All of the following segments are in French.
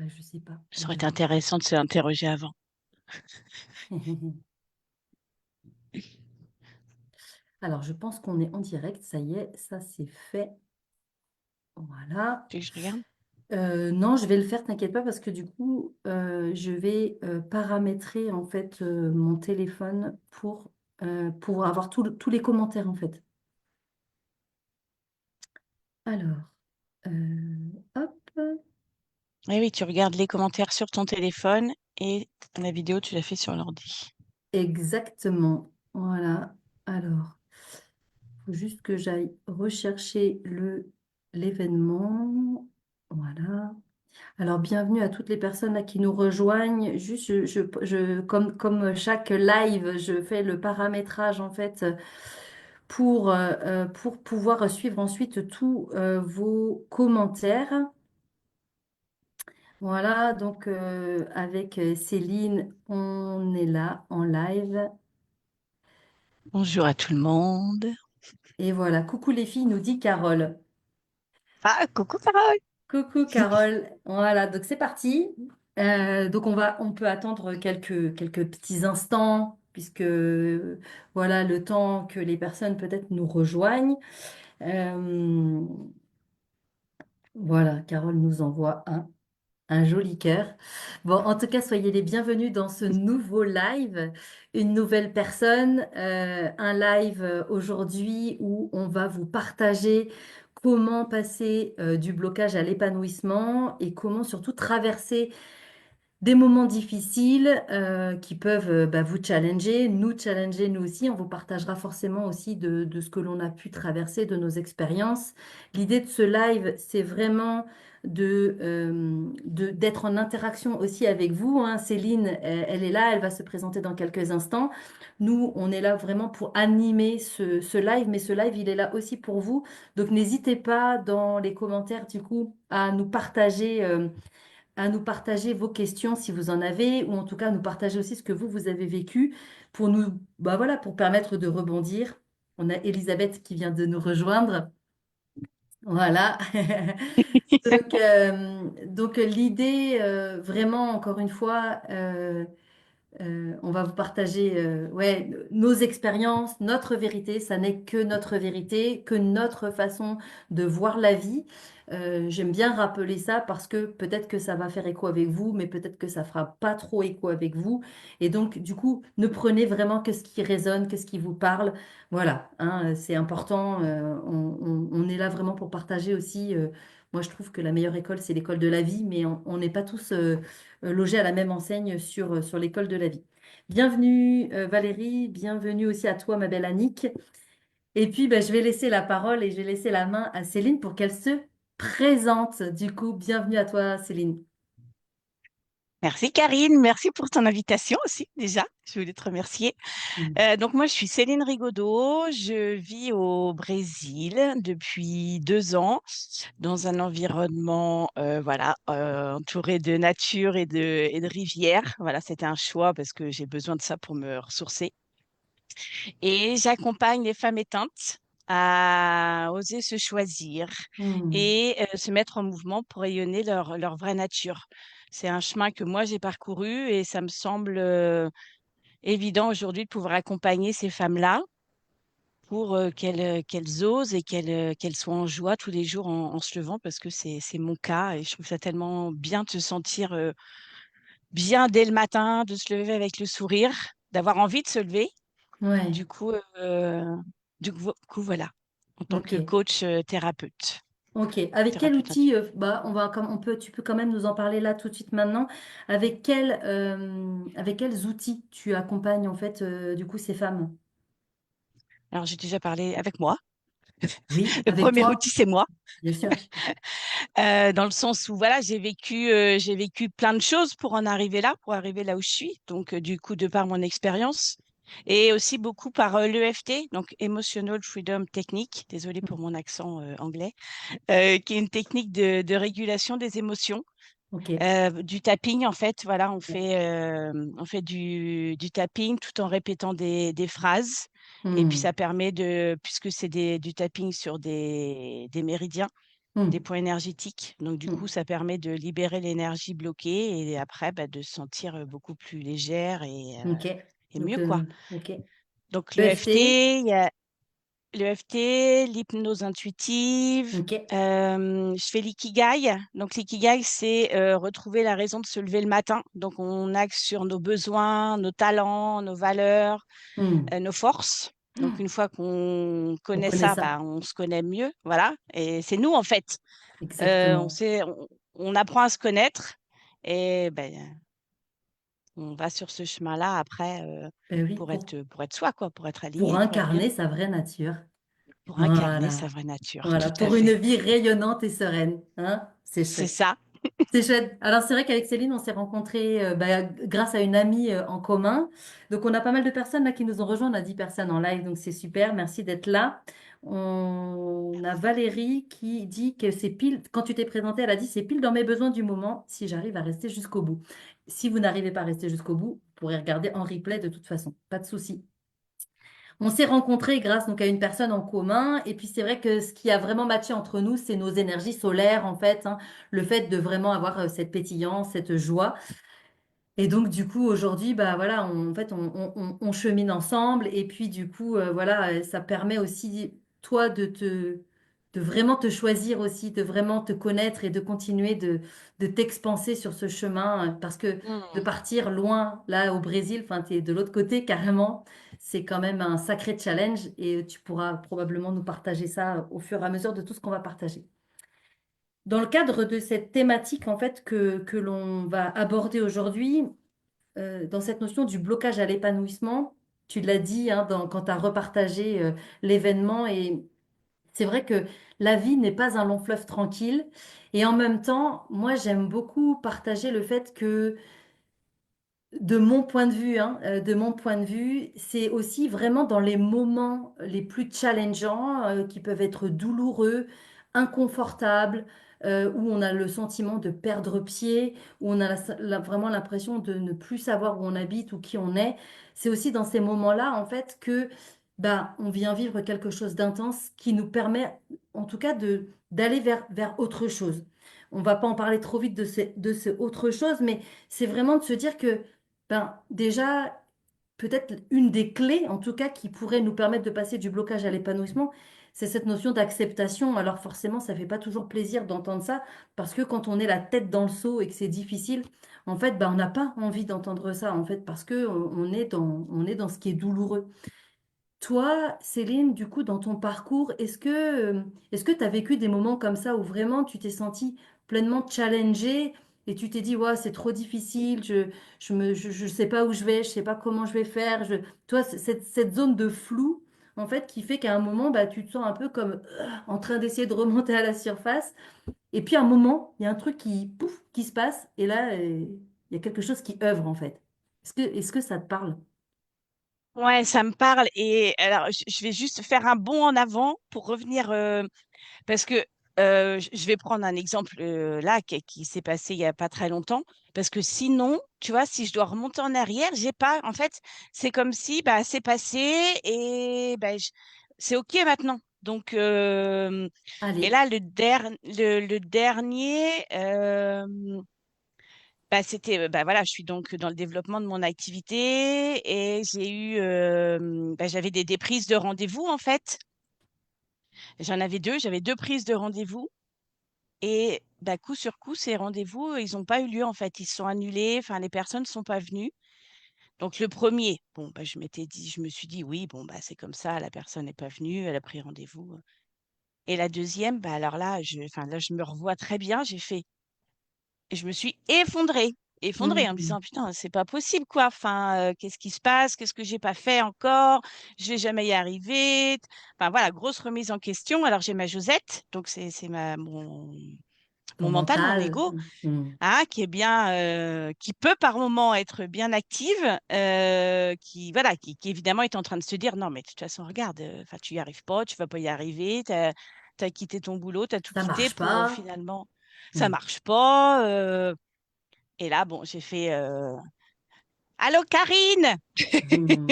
Bah, je sais pas, Ça on aurait été verra. intéressant de s'interroger avant. Alors, je pense qu'on est en direct. Ça y est, ça c'est fait. Voilà. Tu veux que je regarde? Non, je vais le faire, t'inquiète pas, parce que du coup, je vais paramétrer en fait mon téléphone pour avoir tous les commentaires en fait. Alors, hop, Oui, oui, tu regardes les commentaires sur ton téléphone et la vidéo, tu l'as fait sur l'ordi. exactement. Voilà. Alors, il faut juste que j'aille rechercher l'événement. Voilà. Alors, bienvenue à toutes les personnes là, qui nous rejoignent. Juste, comme chaque live, je fais le paramétrage en fait pour pouvoir suivre ensuite tous vos commentaires. Voilà, donc avec Céline, on est là en live. Bonjour à tout le monde. Et voilà, coucou les filles, nous dit Carole. Ah, coucou Carole. Coucou Carole. Voilà, donc c'est parti. Donc on peut attendre quelques petits instants, puisque voilà le temps que les personnes peut-être nous rejoignent. Euh, voilà, Carole nous envoie un joli cœur. Bon, en tout cas, soyez les bienvenus dans ce nouveau live. Une nouvelle personne, un live aujourd'hui où on va vous partager comment passer du blocage à l'épanouissement et comment surtout traverser des moments difficiles qui peuvent bah, vous challenger, nous challenger nous aussi. On vous partagera forcément aussi de ce que l'on a pu traverser, de nos expériences. L'idée de ce live, c'est vraiment d'être en interaction aussi avec vous, hein. Céline, elle est là, elle va se présenter dans quelques instants. Nous, on est là vraiment pour animer ce live, mais ce live, il est là aussi pour vous. Donc, n'hésitez pas dans les commentaires, du coup, à nous partager vos questions si vous en avez, ou en tout cas à nous partager aussi ce que vous avez vécu pour nous, bah voilà, pour permettre de rebondir. On a Elisabeth qui vient de nous rejoindre. Voilà. Donc l'idée, vraiment, encore une fois, on va vous partager ouais, nos expériences, notre vérité. Ça n'est que notre vérité, que notre façon de voir la vie. J'aime bien rappeler ça parce que peut-être que ça va faire écho avec vous, mais peut-être que ça fera pas trop écho avec vous. Et donc, du coup, ne prenez vraiment que ce qui résonne, que ce qui vous parle. Voilà, hein, c'est important. On est là vraiment pour partager aussi. Moi, je trouve que la meilleure école, c'est l'école de la vie, mais on n'est pas tous logés à la même enseigne sur l'école de la vie. Bienvenue Valérie, bienvenue aussi à toi ma belle Annick. Et puis ben, je vais laisser la parole et je vais laisser la main à Céline pour qu'elle se présente. Du coup, bienvenue à toi Céline. Merci Karine, merci pour ton invitation aussi déjà. Je voulais te remercier. Mm. Donc moi, je suis Céline Rigaudot. Je vis au Brésil depuis 2 ans dans un environnement voilà, entouré de nature et de rivières. Voilà, c'était un choix parce que j'ai besoin de ça pour me ressourcer. Et j'accompagne les femmes éteintes à oser se choisir Mm. et se mettre en mouvement pour rayonner leur vraie nature. C'est un chemin que moi j'ai parcouru et ça me semble évident aujourd'hui de pouvoir accompagner ces femmes-là pour qu'elles osent et qu'elles soient en joie tous les jours en se levant parce que c'est mon cas et je trouve ça tellement bien de se sentir bien dès le matin, de se lever avec le sourire, d'avoir envie de se lever. Ouais, Du coup, voilà, en tant que ok. coach thérapeute, Ok. Avec quel thérapeute outil, intuitif. bah, tu peux quand même nous en parler là tout de suite maintenant. Avec quels outils tu accompagnes en fait du coup ces femmes? Alors, j'ai déjà parlé avec moi. Oui, Le avec premier outil, toi, c'est moi, bien sûr. dans le sens où voilà, j'ai vécu plein de choses pour en arriver là, pour arriver là où je suis. Donc, du coup, de par mon expérience et aussi beaucoup par l'EFT, donc Emotional Freedom Technique. Désolée pour mon accent anglais, qui est une technique de régulation des émotions. Ok. Du tapping, en fait, voilà, on fait du tapping tout en répétant des phrases. Et puis Hmm. ça permet puisque c'est du tapping sur des méridiens, des Hmm. points énergétiques. Donc, du coup, Hmm. ça permet de libérer l'énergie bloquée et après, bah, de se sentir beaucoup plus légère Ok. et Donc, mieux, quoi. ok. Donc, EFT. l'EFT, il y a l'EFT, l'hypnose intuitive. Ok. Je fais l'ikigai. Donc, l'ikigai, c'est retrouver la raison de se lever le matin. Donc, on axe sur nos besoins, nos talents, nos valeurs, Hmm. nos forces. Donc, une fois qu'on On connaît connaît ça, bah, ça. on se connaît mieux. Voilà. Et c'est nous, en fait. On Exactement. sait, on apprend à se connaître et ben, on va sur ce chemin-là après Ben oui, pour être soi, quoi, pour être pour aligné, pour être bien, incarner sa vraie nature. pour incarner sa Voilà. vraie nature. Voilà. Tout à Pour une fait. vie rayonnante et sereine. Hein? C'est C'est chouette. ça. C'est chouette. Alors, c'est vrai qu'avec Céline, on s'est rencontrés bah, grâce à une amie en commun. Donc, on a pas mal de personnes là qui nous ont rejoints. On a 10 personnes en live, donc c'est super. Merci d'être là. On a Valérie qui dit que c'est pile, quand tu t'es présentée, elle a dit c'est pile dans mes besoins du moment si j'arrive à rester jusqu'au bout. Si vous n'arrivez pas à rester jusqu'au bout, vous pourrez regarder en replay de toute façon. Pas de souci. On s'est rencontrés grâce donc à une personne en commun. Et puis c'est vrai que ce qui a vraiment matché entre nous, c'est nos énergies solaires en fait, hein. Le fait de vraiment avoir cette pétillance, cette joie. Et donc du coup aujourd'hui, bah voilà, en fait on chemine ensemble. Et puis du coup voilà, ça permet aussi toi de vraiment te choisir aussi, de vraiment te connaître et de continuer de t'expanser sur ce chemin parce que de Mm. partir loin là au Brésil, enfin t'es de l'autre côté carrément, c'est quand même un sacré challenge et tu pourras probablement nous partager ça au fur et à mesure de tout ce qu'on va partager. Dans le cadre de cette thématique en fait que l'on va aborder aujourd'hui, dans cette notion du blocage à l'épanouissement, tu l'as dit hein, quand tu as repartagé l'événement et c'est vrai que la vie n'est pas un long fleuve tranquille. Et en même temps, moi, j'aime beaucoup partager le fait que, de mon point de vue, hein, de mon point de vue, c'est aussi vraiment dans les moments les plus challengeants, qui peuvent être douloureux, inconfortables, où on a le sentiment de perdre pied, où on a vraiment l'impression de ne plus savoir où on habite ou qui on est. C'est aussi dans ces moments-là, en fait, que bah, on vient vivre quelque chose d'intense qui nous permet, en tout cas, d'aller vers autre chose. On va pas en parler trop vite de ce autre chose, mais c'est vraiment de se dire que ben, déjà, peut-être une des clés, en tout cas, qui pourrait nous permettre de passer du blocage à l'épanouissement, c'est cette notion d'acceptation. Alors forcément, ça fait pas toujours plaisir d'entendre ça, parce que quand on est la tête dans le seau et que c'est difficile, en fait, ben, on n'a pas envie d'entendre ça, en fait, parce que on est dans ce qui est douloureux. Toi, Céline, du coup, dans ton parcours, est-ce que tu as vécu des moments comme ça où vraiment tu t'es sentie pleinement challengée et tu t'es dit, ouais, c'est trop difficile, je sais pas où je vais, je sais pas comment je vais faire. Toi, cette zone de flou, en fait, qui fait qu'à un moment, bah, tu te sens un peu comme en train d'essayer de remonter à la surface. Et puis, à un moment, il y a un truc qui, pouf, qui se passe et là, il y a quelque chose qui œuvre, en fait. Est-ce que ça te parle? Ouais, ça me parle. Et alors, je vais juste faire un bond en avant pour revenir, parce que je vais prendre un exemple là qui s'est passé il y a pas très longtemps. Parce que sinon, tu vois, si je dois remonter en arrière, j'ai pas. En fait, c'est comme si bah, c'est passé et bah, c'est OK maintenant. Donc, et Allez. là, le dernier, bah, c'était, bah, voilà, je suis donc dans le développement de mon activité et bah, j'avais des prises de rendez-vous en fait. J'avais deux prises de rendez-vous et bah, coup sur coup, ces rendez-vous, ils n'ont pas eu lieu en fait. Ils se sont annulés, enfin, les personnes ne sont pas venues. Donc le premier, bon, bah, je me suis dit, oui, bon, bah, c'est comme ça, la personne n'est pas venue, elle a pris rendez-vous. Et la deuxième, bah, alors là, enfin, là, je me revois très bien, et je me suis effondrée en me Hmm. disant: «Putain, c'est pas possible quoi, enfin, qu'est-ce qui se passe? Qu'est-ce que j'ai pas fait encore? Je vais jamais y arriver». Enfin voilà, grosse remise en question. Alors j'ai ma Josette, donc c'est mon Ton mental, mon mental. ego, Hmm. hein, qui peut par moment être bien active, qui voilà, qui évidemment est en train de se dire: «Non mais de toute façon regarde, enfin tu y arrives pas, tu vas pas y arriver, tu as quitté ton boulot, tu as tout Ça quitté marche pour, pas. finalement ça Hmm. marche pas». Et là, bon, j'ai fait Allô, Karine? Hmm.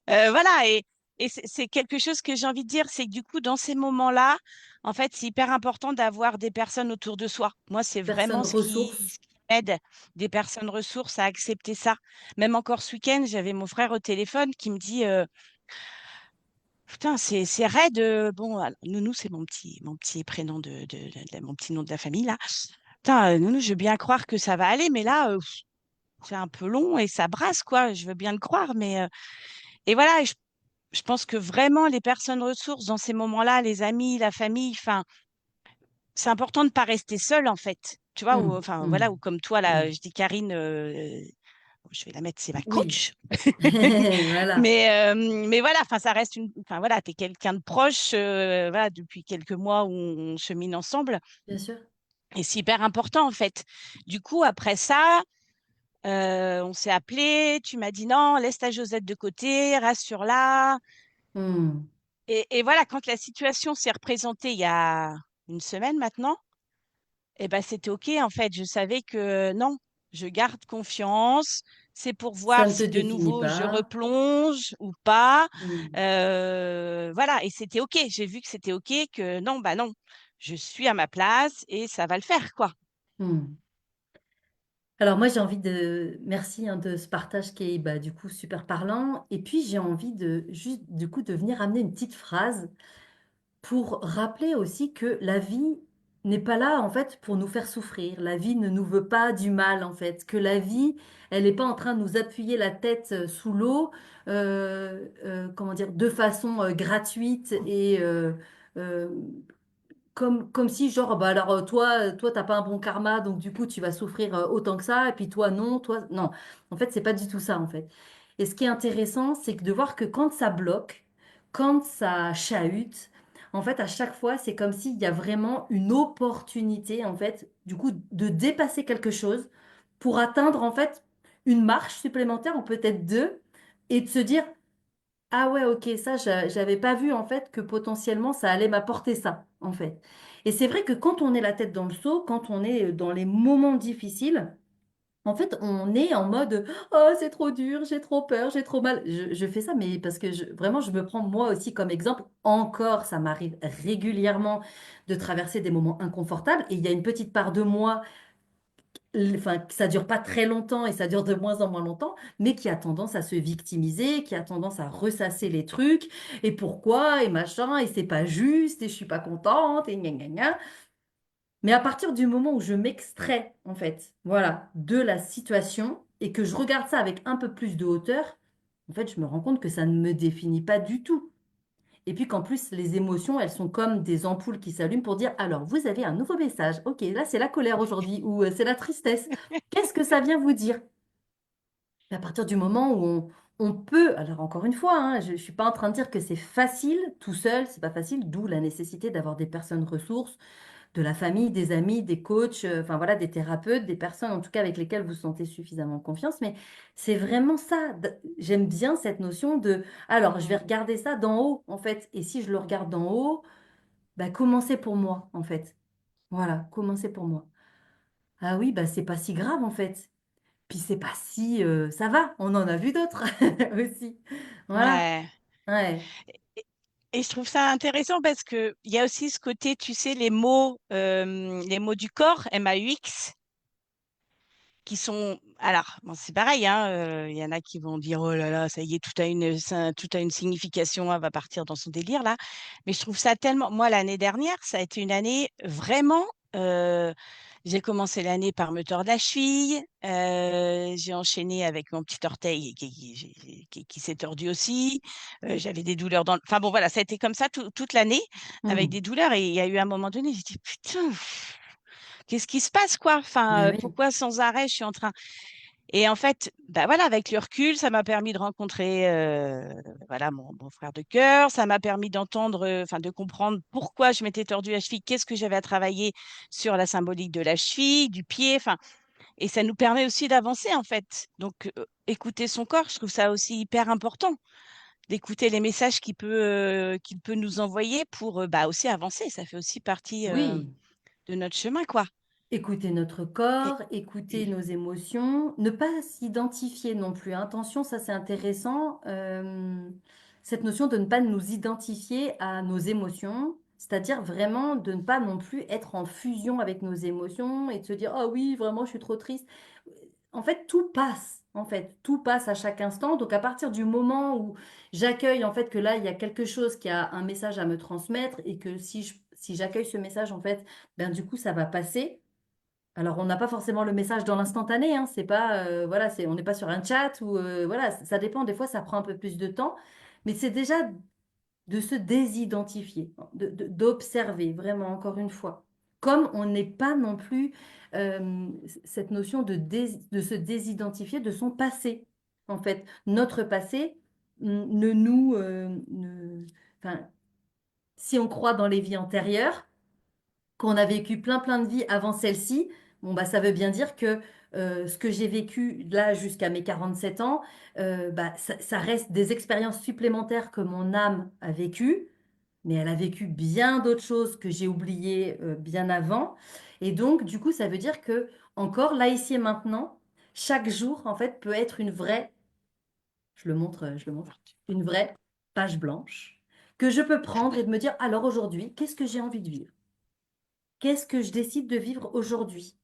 Voilà. Et c'est quelque chose que j'ai envie de dire, c'est que du coup, dans ces moments-là, en fait, c'est hyper important d'avoir des personnes autour de soi. Moi, c'est vraiment Personne ressource. ce qui m'aide, des personnes ressources à accepter ça. Même encore ce week-end, j'avais mon frère au téléphone qui me dit putain, c'est raide. Bon, alors, Nounou, c'est mon petit prénom mon petit nom de la famille, là. Putain, Nounou, je veux bien croire que ça va aller, mais là, c'est un peu long et ça brasse, quoi. Je veux bien le croire, mais. Et voilà, je pense que vraiment, les personnes ressources dans ces moments-là, les amis, la famille, enfin, c'est important de ne pas rester seul, en fait. Tu vois, ou, Hmm, enfin, voilà, hmm, ou comme toi, là, hmm. je dis Karine, je vais la mettre, c'est ma Oui, coach. voilà, Mais voilà, enfin, ça reste enfin, voilà, t'es quelqu'un de proche, voilà, depuis quelques mois où on chemine ensemble. bien sûr. Et c'est hyper important, en fait. Du coup, après ça, on s'est appelé, tu m'as dit non, laisse ta Josette de côté, rassure-la. Hmm. Et voilà, quand la situation s'est représentée il y a une semaine maintenant, eh ben, c'était OK, en fait. Je savais que non, je garde confiance. C'est pour Ça voir ne te si de définit nouveau je pas. replonge ou pas. Hmm, Voilà, et c'était OK. J'ai vu que c'était OK, que non, bah non, je suis à ma place et ça va le faire, quoi. hmm. Alors moi j'ai envie de merci hein, de ce partage qui est bah, du coup super parlant et puis j'ai envie de juste du coup de venir amener une petite phrase pour rappeler aussi que la vie n'est pas là en fait pour nous faire souffrir. La vie ne nous veut pas du mal en fait. Que la vie, elle n'est pas en train de nous appuyer la tête sous l'eau, comment dire, de façon gratuite et euh, comme si genre bah alors toi t'as pas un bon karma donc du coup tu vas souffrir autant que ça et puis toi non. En fait c'est pas du tout ça en fait. Et ce qui est intéressant c'est que de voir que quand ça bloque, quand ça chahute, en fait à chaque fois c'est comme s'il y a vraiment une opportunité en fait du coup de dépasser quelque chose pour atteindre en fait une marche supplémentaire ou peut-être deux et de se dire ah ouais, ok, ça, j'avais pas vu en fait que potentiellement ça allait m'apporter ça, en fait. Et c'est vrai que quand on est la tête dans le seau, quand on est dans les moments difficiles, en fait, on est en mode oh, c'est trop dur, j'ai trop peur, j'ai trop mal. Je fais ça, mais parce que vraiment, je me prends moi aussi comme exemple. Encore, ça m'arrive régulièrement de traverser des moments inconfortables et il y a une petite part de moi enfin, ça dure pas très longtemps et ça dure de moins en moins longtemps, mais qui a tendance à se victimiser, qui a tendance à ressasser les trucs, et pourquoi, et machin, et c'est pas juste, et je suis pas contente, et gna gna gna. Mais à partir du moment où je m'extrais, en fait, voilà, de la situation, et que je regarde ça avec un peu plus de hauteur, en fait, je me rends compte que ça ne me définit pas du tout. Et puis qu'en plus, les émotions, elles sont comme des ampoules qui s'allument pour dire, alors, vous avez un nouveau message. Ok, là, c'est la colère aujourd'hui ou c'est la tristesse. Qu'est-ce que ça vient vous dire? Et à partir du moment où on peut, alors encore une fois, hein, je ne suis pas en train de dire que c'est facile tout seul, c'est pas facile, d'où la nécessité d'avoir des personnes ressources, de la famille, des amis, des coachs, enfin voilà, des thérapeutes, des personnes en tout cas avec lesquelles vous sentez suffisamment confiance. Mais c'est vraiment ça. J'aime bien cette notion de, alors je vais Mm. regarder ça d'en haut en fait. Et si je le regarde d'en haut, bah, commencez pour moi en fait. Voilà, commencez pour moi. Ah oui, bah c'est pas si grave en fait. Puis c'est pas si, ça va, on en a vu d'autres aussi. Voilà. Ouais. Ouais. Et, et je trouve ça intéressant parce que il y a aussi ce côté, tu sais, les mots du corps, MAUX, qui sont. Alors, bon, c'est pareil, hein, il y en a qui vont dire, oh là là, ça y est, tout a une signification, elle va partir dans son délire là. Mais je trouve ça tellement. Moi, l'année dernière, ça a été une année vraiment. J'ai commencé l'année par me tordre la cheville. J'ai enchaîné avec mon petit orteil qui s'est tordu aussi. J'avais des douleurs dans Enfin bon, voilà, ça a été comme ça toute l'année avec des Hmm. douleurs. Et il y a eu un moment donné, j'ai dit, putain, qu'est-ce qui se passe, quoi? Mais Enfin, oui, pourquoi sans arrêt je suis en train. Et en fait, bah voilà, avec le recul, ça m'a permis de rencontrer voilà, mon frère de cœur. Ça m'a permis d'entendre, enfin, de comprendre pourquoi je m'étais tordue la cheville, qu'est-ce que j'avais à travailler sur la symbolique de la cheville, du pied. Enfin, et ça nous permet aussi d'avancer, en fait. Donc, écouter son corps, je trouve ça aussi hyper important, d'écouter les messages qu'il peut nous envoyer pour bah, aussi avancer. Ça fait aussi partie oui. de notre chemin, quoi. Écouter notre Et- corps, écouter nos émotions, ne pas s'identifier non plus. Attention, ça c'est intéressant. cette notion de ne pas nous identifier à nos émotions, c'est-à-dire vraiment de ne pas non plus être en fusion avec nos émotions et de se dire, ah oui, vraiment, je suis trop triste. En fait, tout passe. En fait, tout passe à chaque instant. Donc, à partir du moment où j'accueille en fait que là, il y a quelque chose qui a un message à me transmettre et que si j'accueille ce message, en fait, ben du coup, ça va passer. Alors, on n'a pas forcément le message dans l'instantané, hein. C'est pas, voilà, on n'est pas sur un chat ou voilà, ça dépend. Des fois, ça prend un peu plus de temps, mais c'est déjà de se désidentifier, d'observer vraiment encore une fois. Comme on n'est pas non plus cette notion de se désidentifier de son passé. En fait, notre passé ne nous, enfin, si on croit dans les vies antérieures qu'on a vécu plein de vies avant celle-ci, bon, bah, ça veut bien dire que ce que j'ai vécu là jusqu'à mes 47 ans, bah, ça reste des expériences supplémentaires que mon âme a vécues, mais elle a vécu bien d'autres choses que j'ai oubliées bien avant. Et donc, du coup, ça veut dire que encore là, ici et maintenant, chaque jour, en fait, peut être une vraie, je le montre, une vraie page blanche que je peux prendre et de me dire, alors aujourd'hui, qu'est-ce que j'ai envie de vivre? Qu'est-ce que je décide de vivre aujourd'hui?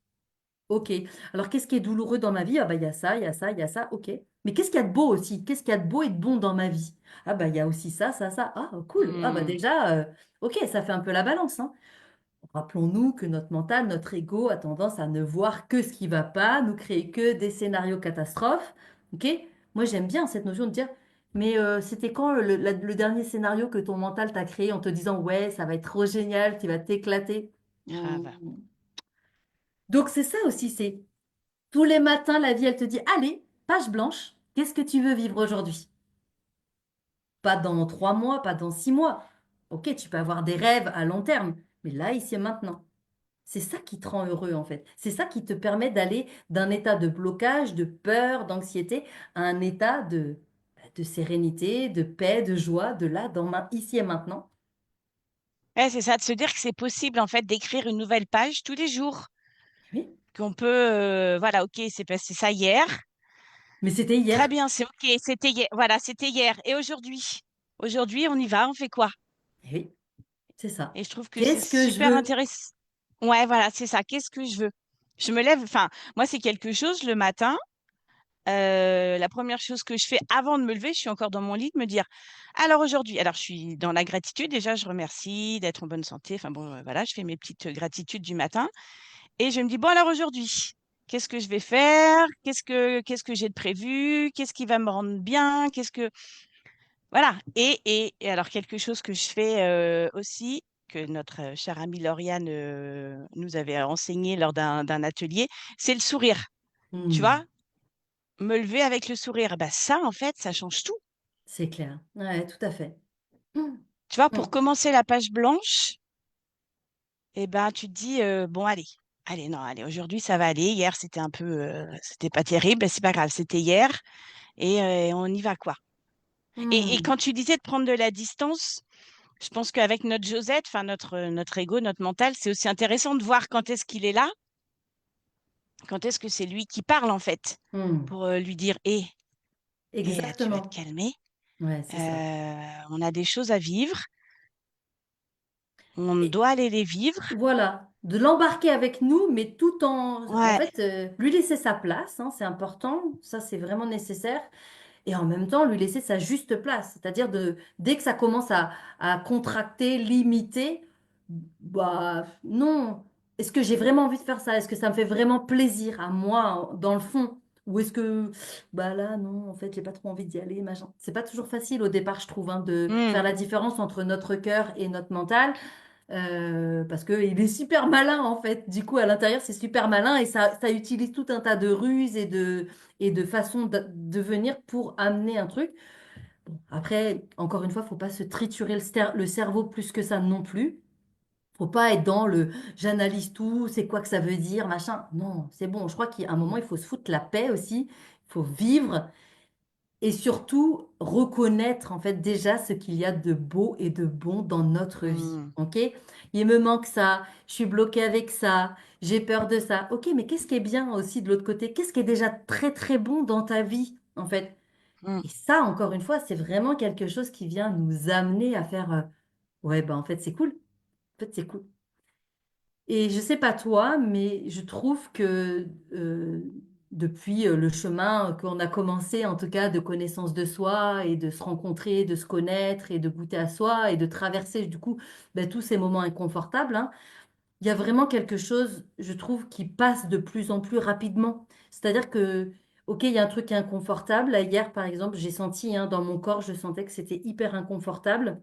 Ok. Alors, qu'est-ce qui est douloureux dans ma vie? Ah bah, il y a ça, il y a ça, il y a ça. Ok. Mais qu'est-ce qu'il y a de beau aussi? Qu'est-ce qu'il y a de beau et de bon dans ma vie? Ah bah, il y a aussi ça. Ah, cool. Ah bah Hmm. déjà, ok, ça fait un peu la balance, hein. Rappelons-nous que notre mental, notre ego a tendance à ne voir que ce qui va pas, nous créer que des scénarios catastrophes. Ok? Moi, j'aime bien cette notion de dire, mais c'était quand le dernier scénario que ton mental t'a créé en te disant, ouais, ça va être trop génial, tu vas t'éclater. Hmm. Grave. Donc c'est ça aussi, c'est tous les matins, la vie, elle te dit, allez, page blanche, qu'est-ce que tu veux vivre aujourd'hui? Pas dans 3 mois, pas dans 6 mois. Ok, tu peux avoir des rêves à long terme, mais là, ici et maintenant. C'est ça qui te rend heureux, en fait. C'est ça qui te permet d'aller d'un état de blocage, de peur, d'anxiété, à un état de sérénité, de paix, de joie, de là, ici et maintenant. Ouais, c'est ça, de se dire que c'est possible en fait d'écrire une nouvelle page tous les jours. Oui, Qu'on peut, voilà, ok, c'est passé ça hier. mais c'était Très hier. bien, c'est ok, c'était hier. Voilà, c'était hier. Et aujourd'hui? Aujourd'hui, on y va, on fait quoi? Oui, c'est ça. Et je trouve que c'est Qu'est-ce que je super veux? intéressant. Ouais, voilà, c'est ça. Qu'est-ce que je veux? Je me lève, enfin, moi, c'est quelque chose le matin. La première chose que je fais avant de me lever, je suis encore dans mon lit, de me dire, alors aujourd'hui, alors je suis dans la gratitude, déjà, je remercie d'être en bonne santé. Enfin bon, voilà, je fais mes petites gratitudes du matin. Et je me dis, bon, alors aujourd'hui, qu'est-ce que je vais faire? Qu'est-ce que j'ai de prévu? Qu'est-ce qui va me rendre bien? Voilà. Et alors, quelque chose que je fais aussi, que notre chère amie Lauriane nous avait enseigné lors d'un atelier, c'est le sourire. Tu Hmm, vois, me lever avec le sourire. Bah, ça, en fait, ça change tout. c'est clair. Ouais, tout à fait. Hmm, Tu vois, pour hmm, commencer la page blanche, eh ben, tu te dis, bon, allez. Allez, non, allez, aujourd'hui, ça va aller. Hier, c'était un peu, c'était pas terrible. Ben, c'est pas grave, c'était hier. Et on y va, quoi. Et hmm, quand tu disais de prendre de la distance, je pense qu'avec notre Josette, enfin notre ego, notre mental, c'est aussi intéressant de voir quand est-ce qu'il est là, quand est-ce que c'est lui qui parle en fait, hmm. pour lui dire, hé, tu vas te Exactement. calmer, Ouais, c'est ça. on a des choses à vivre, on doit aller les vivre. Voilà, de l'embarquer avec nous, mais tout en Ouais. fait, lui laisser sa place, hein, c'est important, ça c'est vraiment nécessaire, et en même temps lui laisser sa juste place, c'est-à-dire dès que ça commence à contracter, limiter, bah non, est-ce que j'ai vraiment envie de faire ça? Est-ce que ça me fait vraiment plaisir à moi, dans le fond? Ou est-ce que, bah là, non, en fait, j'ai pas trop envie d'y aller, machin. C'est pas toujours facile au départ, je trouve, hein, de Hmm. faire la différence entre notre cœur et notre mental. Parce qu'il est super malin en fait. Du coup, à l'intérieur, c'est super malin et ça utilise tout un tas de ruses et de façons de venir pour amener un truc. Bon, après, encore une fois, faut pas se triturer le cerveau plus que ça non plus. Faut pas être dans le j'analyse tout, c'est quoi que ça veut dire, machin. Non, c'est bon. Je crois qu'à un moment, il faut se foutre la paix aussi. Il faut vivre et surtout, reconnaître en fait déjà ce qu'il y a de beau et de bon dans notre vie. Hmm. Ok? Il me manque ça, je suis bloquée avec ça, j'ai peur de ça. Ok, mais qu'est-ce qui est bien aussi de l'autre côté? Qu'est-ce qui est déjà très très bon dans ta vie en fait? Mmh. Et ça, encore une fois, c'est vraiment quelque chose qui vient nous amener à faire, ouais, ben en fait, c'est cool. En fait, c'est cool. Et je sais pas toi, mais je trouve que depuis le chemin qu'on a commencé, en tout cas, de connaissance de soi et de se rencontrer, de se connaître et de goûter à soi et de traverser, du coup, ben, tous ces moments inconfortables, hein, il y a vraiment quelque chose, je trouve, qui passe de plus en plus rapidement. C'est-à-dire que, ok, il y a un truc qui est inconfortable. Là, hier, par exemple, j'ai senti, hein, dans mon corps, je sentais que c'était hyper inconfortable.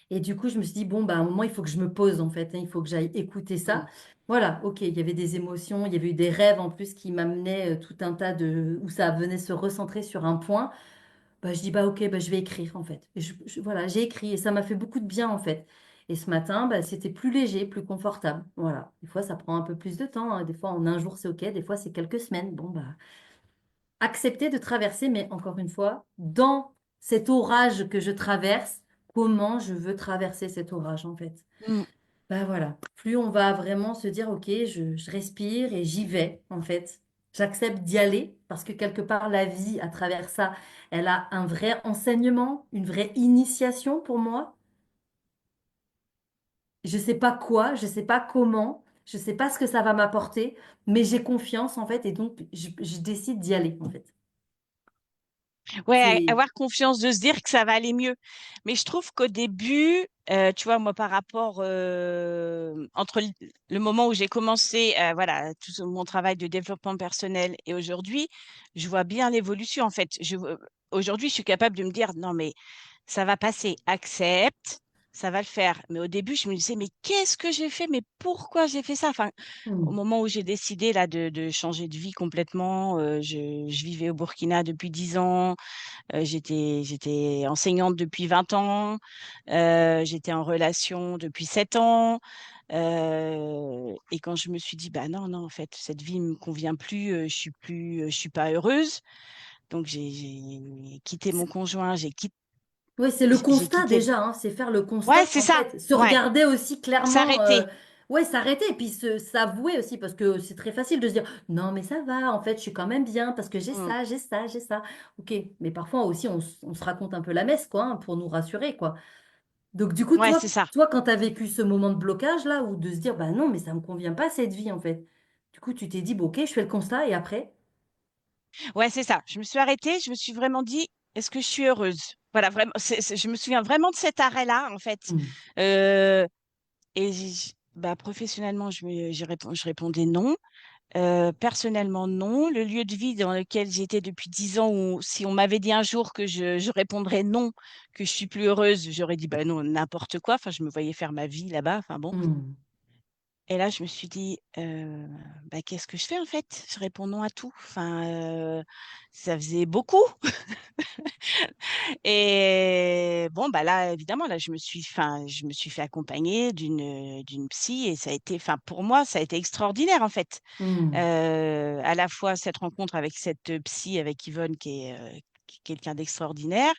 Et du coup, je me suis dit, bon, bah, à un moment, il faut que je me pose, en fait, hein, il faut que j'aille écouter ça. Mmh. Voilà, ok, il y avait des émotions, il y avait eu des rêves en plus qui m'amenaient tout un tas de... où ça venait se recentrer sur un point. Bah, je dis, bah, ok, bah, je vais écrire, en fait. Et voilà, j'ai écrit et ça m'a fait beaucoup de bien, en fait. Et ce matin, bah, c'était plus léger, plus confortable. Voilà. Des fois, ça prend un peu plus de temps, hein. Des fois, en un jour, c'est ok. Des fois, c'est quelques semaines. Bon, bah, accepter de traverser, mais encore une fois, dans cet orage que je traverse, comment je veux traverser cet orage, en fait. Mmh. Ben voilà, plus on va vraiment se dire, ok, je respire et j'y vais, en fait. J'accepte d'y aller parce que quelque part, la vie, à travers ça, elle a un vrai enseignement, une vraie initiation pour moi. Je sais pas quoi, je sais pas comment, je sais pas ce que ça va m'apporter, mais j'ai confiance, en fait, et donc je décide d'y aller, en fait. Ouais, C'est... avoir confiance de se dire que ça va aller mieux. Mais je trouve qu'au début, tu vois, moi, par rapport entre le moment où j'ai commencé, voilà, mon travail de développement personnel et aujourd'hui, je vois bien l'évolution. En fait, aujourd'hui, je suis capable de me dire, non, mais ça va passer, accepte, ça va le faire. Mais au début, je me disais, mais qu'est-ce que j'ai fait? Mais pourquoi j'ai fait ça? Enfin, au Hmm. moment où j'ai décidé là de changer de vie complètement, je vivais au Burkina depuis 10 ans. J'étais enseignante depuis 20 ans. J'étais en relation depuis 7 ans. Et quand je me suis dit, bah non, non, en fait, cette vie me convient plus, je suis pas heureuse. Donc j'ai quitté mon conjoint, Oui, c'est le j'ai constat quitté. déjà, hein, c'est faire le Ouais, constat c'est qu'en ça. fait, se Ouais, regarder aussi clairement, s'arrêter. ouais, s'arrêter et puis s'avouer aussi parce que c'est très facile de se dire non, mais ça va, en fait, je suis quand même bien parce que j'ai Mm. ça, j'ai ça, j'ai ça. Ok, mais parfois aussi, on se raconte un peu la messe, quoi, hein, pour nous rassurer, quoi. Donc, du coup, Ouais, c'est ça. toi, quand tu as vécu ce moment de blocage là, ou de se dire bah non, mais ça me convient pas cette vie, en fait. Du coup, tu t'es dit, bon, ok, je fais le constat et après. Ouais, c'est ça. Je me suis arrêtée, je me suis vraiment dit, est-ce que je suis heureuse? Voilà, vraiment. Je me souviens vraiment de cet arrêt-là, en fait. Hmm. Euh, Et bah, professionnellement, je répondais non. Personnellement, non. Le lieu de vie dans lequel j'étais depuis 10 ans, où si on m'avait dit un jour que je répondrais non, que je suis plus heureuse, j'aurais dit bah non, n'importe quoi. Enfin, je me voyais faire ma vie là-bas. Enfin bon. Hmm. Et là, je me suis dit, bah, qu'est-ce que je fais en fait? Je réponds non à tout. Enfin, ça faisait beaucoup. Et bon, bah là, évidemment, là, je me suis fait accompagner d'une psy et ça a été, enfin, pour moi, ça a été extraordinaire en fait. Hmm. À la fois cette rencontre avec cette psy, avec Yvonne, qui est quelqu'un d'extraordinaire,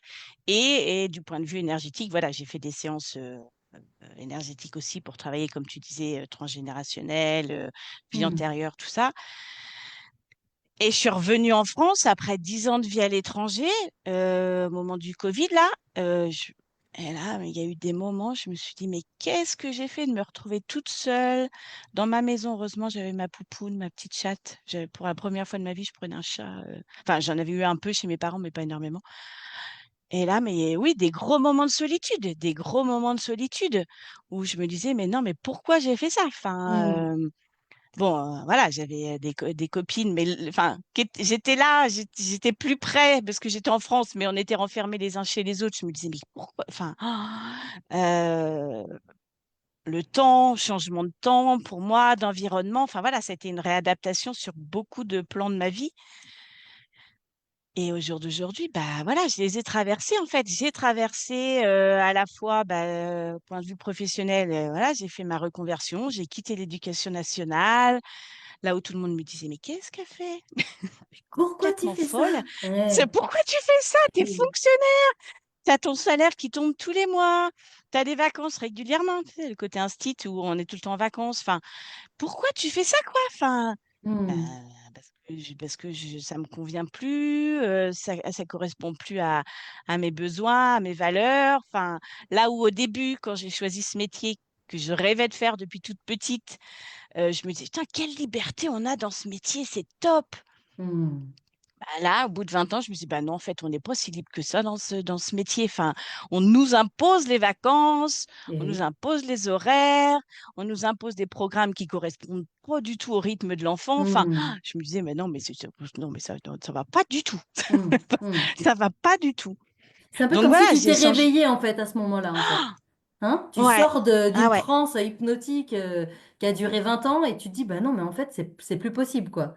et du point de vue énergétique, voilà, j'ai fait des séances énergétiques aussi pour travailler, comme tu disais, transgénérationnel, vie Hmm. antérieure, tout ça. Et je suis revenue en France après 10 ans de vie à l'étranger, au moment du Covid, là. Et là, il y a eu des moments, je me suis dit, mais qu'est-ce que j'ai fait de me retrouver toute seule dans ma maison? Heureusement, j'avais ma poupoune, ma petite chatte. Pour la première fois de ma vie, je prenais un chat. Enfin, j'en avais eu un peu chez mes parents, mais pas énormément. Et là, mais oui, des gros moments de solitude où je me disais, mais non, mais pourquoi j'ai fait ça? Hmm. Enfin, bon, voilà, j'avais des copines, mais enfin, j'étais là, j'étais plus près parce que j'étais en France, mais on était renfermés les uns chez les autres. Je me disais, mais pourquoi? Enfin, euh, le temps, changement de temps pour moi, d'environnement. Enfin voilà, c'était une réadaptation sur beaucoup de plans de ma vie. Et au jour d'aujourd'hui, bah voilà, je les ai traversés en fait. J'ai traversé à la fois, bah, point de vue professionnel, voilà, j'ai fait ma reconversion, j'ai quitté l'éducation nationale. Là où tout le monde me disait: «Mais qu'est-ce qu'elle fait? Mais Pourquoi tu complètement fais ça? folle! C'est Ouais. pourquoi tu fais ça? Tu es Oui. fonctionnaire, tu as ton salaire qui tombe tous les mois, tu as des vacances régulièrement». Tu sais, le côté instit où on est tout le temps en vacances. Enfin, pourquoi tu fais ça, quoi? Enfin, bah, Hmm. ça me convient plus, ça correspond plus à mes besoins, à mes valeurs. Enfin, là où au début, quand j'ai choisi ce métier que je rêvais de faire depuis toute petite, je me disais, putain, quelle liberté on a dans ce métier, c'est top. Hmm. Bah là, au bout de 20 ans, je me dis, bah non, en fait, on n'est pas si libre que ça dans ce métier. Enfin, on nous impose les vacances, Eh on nous oui. impose les horaires, on nous impose des programmes qui correspondent pas du tout au rythme de l'enfant. Enfin, Hmm. je me disais, mais non, non, mais non, ça va pas du tout. Hmm. Hmm. Ça va pas du tout. C'est un peu Donc comme si voilà, tu j'ai t'es changé. réveillé en fait à ce moment-là en fait. Hein? Tu Ouais, sors ah d'une ouais. transe hypnotique qui a duré 20 ans et tu te dis bah non mais en fait c'est plus possible quoi.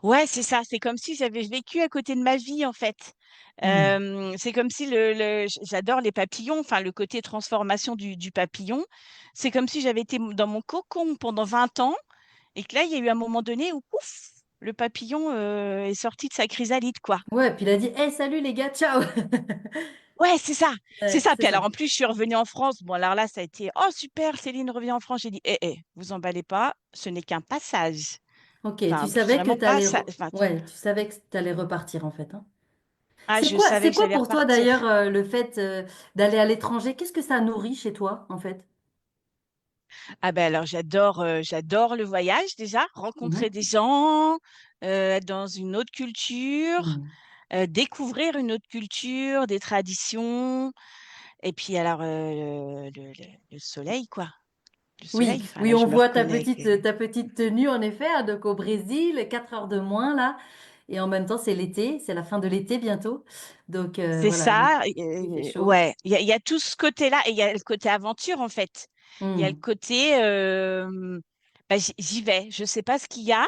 Ouais, c'est ça. C'est comme si j'avais vécu à côté de ma vie, en fait. Hmm. C'est comme si j'adore les papillons, enfin, le côté transformation du papillon. C'est comme si j'avais été dans mon cocon pendant 20 ans et que là, il y a eu un moment donné où, pouf, le papillon est sorti de sa chrysalide, quoi. Ouais, puis il a dit hey, salut les gars, ciao. Ouais, c'est ça. C'est Ouais, ça. c'est Puis alors, ça. en plus, je suis revenue en France. Bon, alors là, ça a été, oh, super, Céline revient en France. J'ai dit, vous emballez pas, ce n'est qu'un passage. Ok, tu Enfin, savais que vraiment pas ça. Enfin, ouais, tu savais que t'allais repartir en fait, hein. ah, je savais C'est que quoi j'allais pour toi d'ailleurs repartir. le fait d'aller à l'étranger? Qu'est-ce que ça nourrit chez toi en fait? Ah ben alors j'adore le voyage déjà, rencontrer Mhm. des gens, être dans une autre culture, Hmm. découvrir une autre culture, des traditions, et puis alors le soleil quoi, le Oui, soleil. Enfin oui, là on je me voit reconnais. ta petite tenue en effet, hein, donc au Brésil, 4 heures de moins là, et en même temps c'est l'été, c'est la fin de l'été bientôt, donc C'est voilà, ça, il fait chaud. ouais. Il y a tout ce côté-là et il y a le côté aventure en fait. Il y a le Hmm. côté, bah, j'y vais. Je sais pas ce qu'il y a.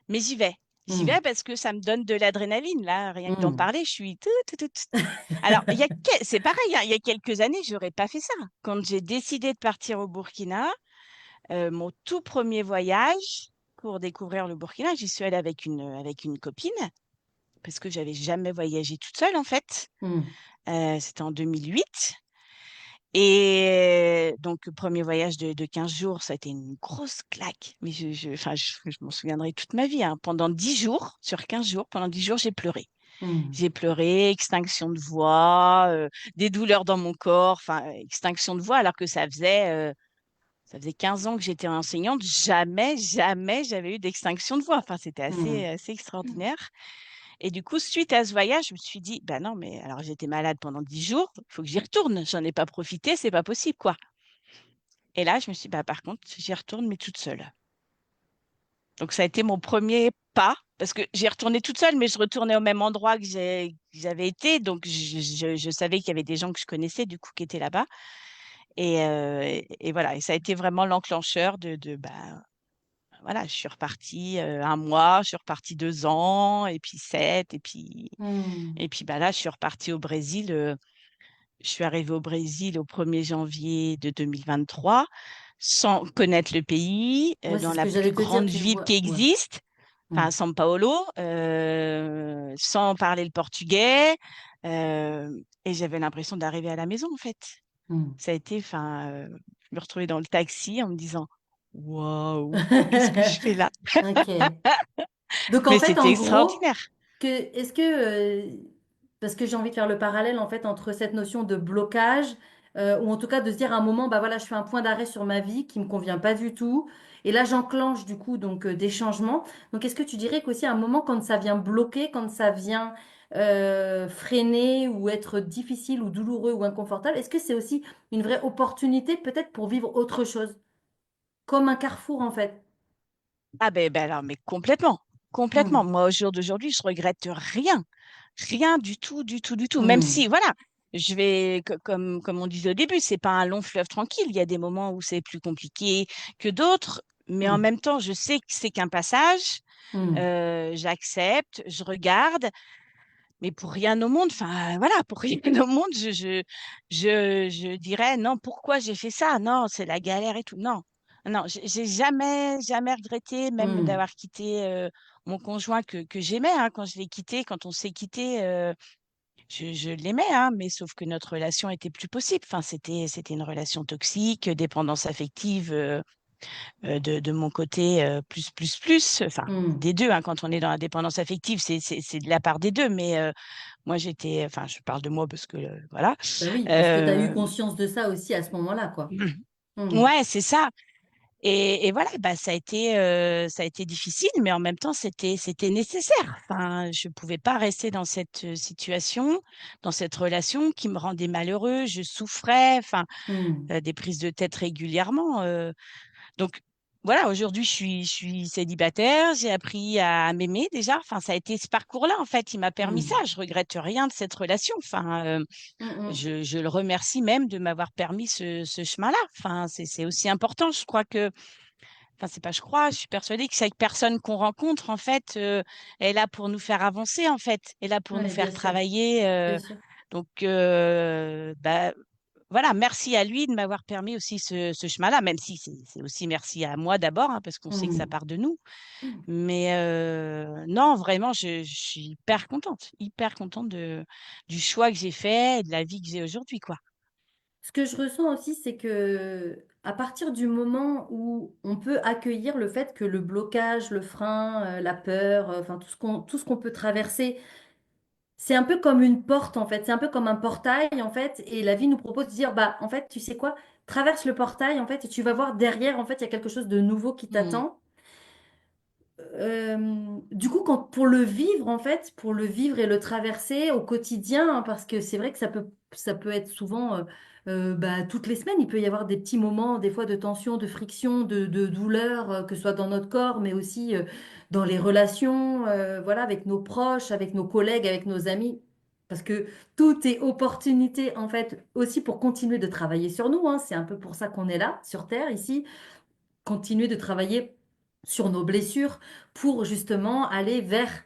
Mais j'y vais. J'y vais Hmm. parce que ça me donne de l'adrénaline, là, rien que d'en Hmm. parler, je suis tout, tout, tout, tout. Alors, c'est pareil, hein, il y a quelques années, j'aurais pas fait ça. Quand j'ai décidé de partir au Burkina, mon tout premier voyage pour découvrir le Burkina, j'y suis allée avec une copine parce que j'avais jamais voyagé toute seule, en fait. Hmm. C'était en 2008. Et donc, le premier voyage de 15 jours, ça a été une grosse claque. Mais enfin, je m'en souviendrai toute ma vie, hein. Pendant 10 jours, sur 15 jours, pendant 10 jours, j'ai pleuré. Hmm. J'ai pleuré, extinction de voix, des douleurs dans mon corps, enfin, extinction de voix, alors que ça faisait 15 ans que j'étais enseignante. Jamais, jamais j'avais eu d'extinction de voix. Enfin, c'était Hmm. assez extraordinaire. Et du coup, suite à ce voyage, je me suis dit, bah non, mais alors j'étais malade pendant 10 jours, il faut que j'y retourne. J'en ai pas profité, c'est pas possible, quoi. Et là, je me suis dit, bah par contre, j'y retourne, mais toute seule. Donc, ça a été mon premier pas, parce que j'y retournais toute seule, mais je retournais au même endroit que j'avais été. Donc, je savais qu'il y avait des gens que je connaissais, du coup, qui étaient là-bas. Et voilà, et ça a été vraiment l'enclencheur bah, voilà, je suis repartie un mois, je suis repartie 2 ans, et puis sept, Hmm. et puis bah là, je suis repartie au Brésil. Je suis arrivée au Brésil au 1er janvier de 2023, sans connaître le pays, Ouais, c'est dans ce la que plus j'allais te dire, grande tu ville qui vois. Ouais. existe, Hmm. enfin São Paulo, sans parler le portugais, et j'avais l'impression d'arriver à la maison en fait. Hmm. Ça a été, enfin, je me retrouvais dans le taxi en me disant, waouh, qu'est-ce que je fais là? Ok. Donc en Mais fait, c'était en gros, extraordinaire. est-ce que, parce que j'ai envie de faire le parallèle en fait entre cette notion de blocage, ou en tout cas de se dire à un moment, bah voilà, je fais un point d'arrêt sur ma vie qui me convient pas du tout, et là j'enclenche du coup donc des changements. Donc est-ce que tu dirais qu'aussi à un moment quand ça vient bloquer, quand ça vient freiner ou être difficile ou douloureux ou inconfortable, est-ce que c'est aussi une vraie opportunité peut-être pour vivre autre chose, comme un carrefour en fait? Ah ben alors, mais complètement, complètement. Hmm. Moi, au jour d'aujourd'hui, je regrette rien, rien du tout, du tout, du tout. Même Hmm. si, voilà, comme on disait au début, c'est pas un long fleuve tranquille. Il y a des moments où c'est plus compliqué que d'autres, mais en Hmm. même temps, je sais que c'est qu'un passage. Hmm. J'accepte, je regarde, mais pour rien au monde, enfin voilà, pour rien au monde, je dirais non, pourquoi j'ai fait ça? Non, c'est la galère et tout. Non, non, j'ai jamais, jamais regretté, même Hmm. d'avoir quitté mon conjoint que j'aimais, hein, quand je l'ai quitté, quand on s'est quitté, je l'aimais, hein, mais sauf que notre relation était plus possible. Enfin, c'était une relation toxique, dépendance affective. de mon côté plus, enfin Hmm. des deux, hein, quand on est dans la dépendance affective, c'est de la part des deux, mais moi j'étais, enfin je parle de moi parce que voilà. Bah oui, parce que tu as eu Euh, conscience de ça aussi à ce moment-là, quoi. Hmm. ouais, c'est ça. Et voilà, bah, ça a été difficile, mais en même temps, c'était nécessaire. Enfin, je ne pouvais pas rester dans cette situation, dans cette relation qui me rendait malheureux. Je souffrais, enfin, Hmm. des prises de tête régulièrement. Donc, voilà, aujourd'hui, je suis célibataire. J'ai appris à m'aimer déjà. Enfin, ça a été ce parcours-là, en fait. Il m'a permis ça. Hmm. Je regrette rien de cette relation. Enfin, Hmm. Hmm. je le remercie même de m'avoir permis ce chemin-là. Enfin, c'est aussi important. Je crois que enfin, c'est pas je crois, je suis persuadée que chaque personne qu'on rencontre, en fait, est là pour nous faire avancer, en fait, est là pour nous Ouais, bien faire sûr, travailler. bien sûr. Donc, bah, voilà, merci à lui de m'avoir permis aussi ce chemin-là, même si c'est aussi merci à moi d'abord, hein, parce qu'on sait que ça Hmm. part de nous. Mais non, vraiment, je suis hyper contente du choix que j'ai fait et de la vie que j'ai aujourd'hui, quoi. Ce que je ressens aussi, c'est que à partir du moment où on peut accueillir le fait que le blocage, le frein, la peur, enfin tout ce qu'on peut traverser, c'est un peu comme une porte en fait, c'est un peu comme un portail en fait, et la vie nous propose de dire bah en fait tu sais quoi, traverse le portail en fait et tu vas voir derrière en fait il y a quelque chose de nouveau qui Mm. t'attend. Du coup, pour le vivre, en fait, pour le vivre et le traverser au quotidien, hein, parce que c'est vrai que ça peut être souvent, bah, toutes les semaines, il peut y avoir des petits moments, des fois de tension, de friction, de douleur, que ce soit dans notre corps, mais aussi dans les relations, voilà, avec nos proches, avec nos collègues, avec nos amis. Parce que tout est opportunité, en fait, aussi pour continuer de travailler sur nous, hein. C'est un peu pour ça qu'on est là, sur Terre, ici continuer de travailler sur nos blessures pour justement aller vers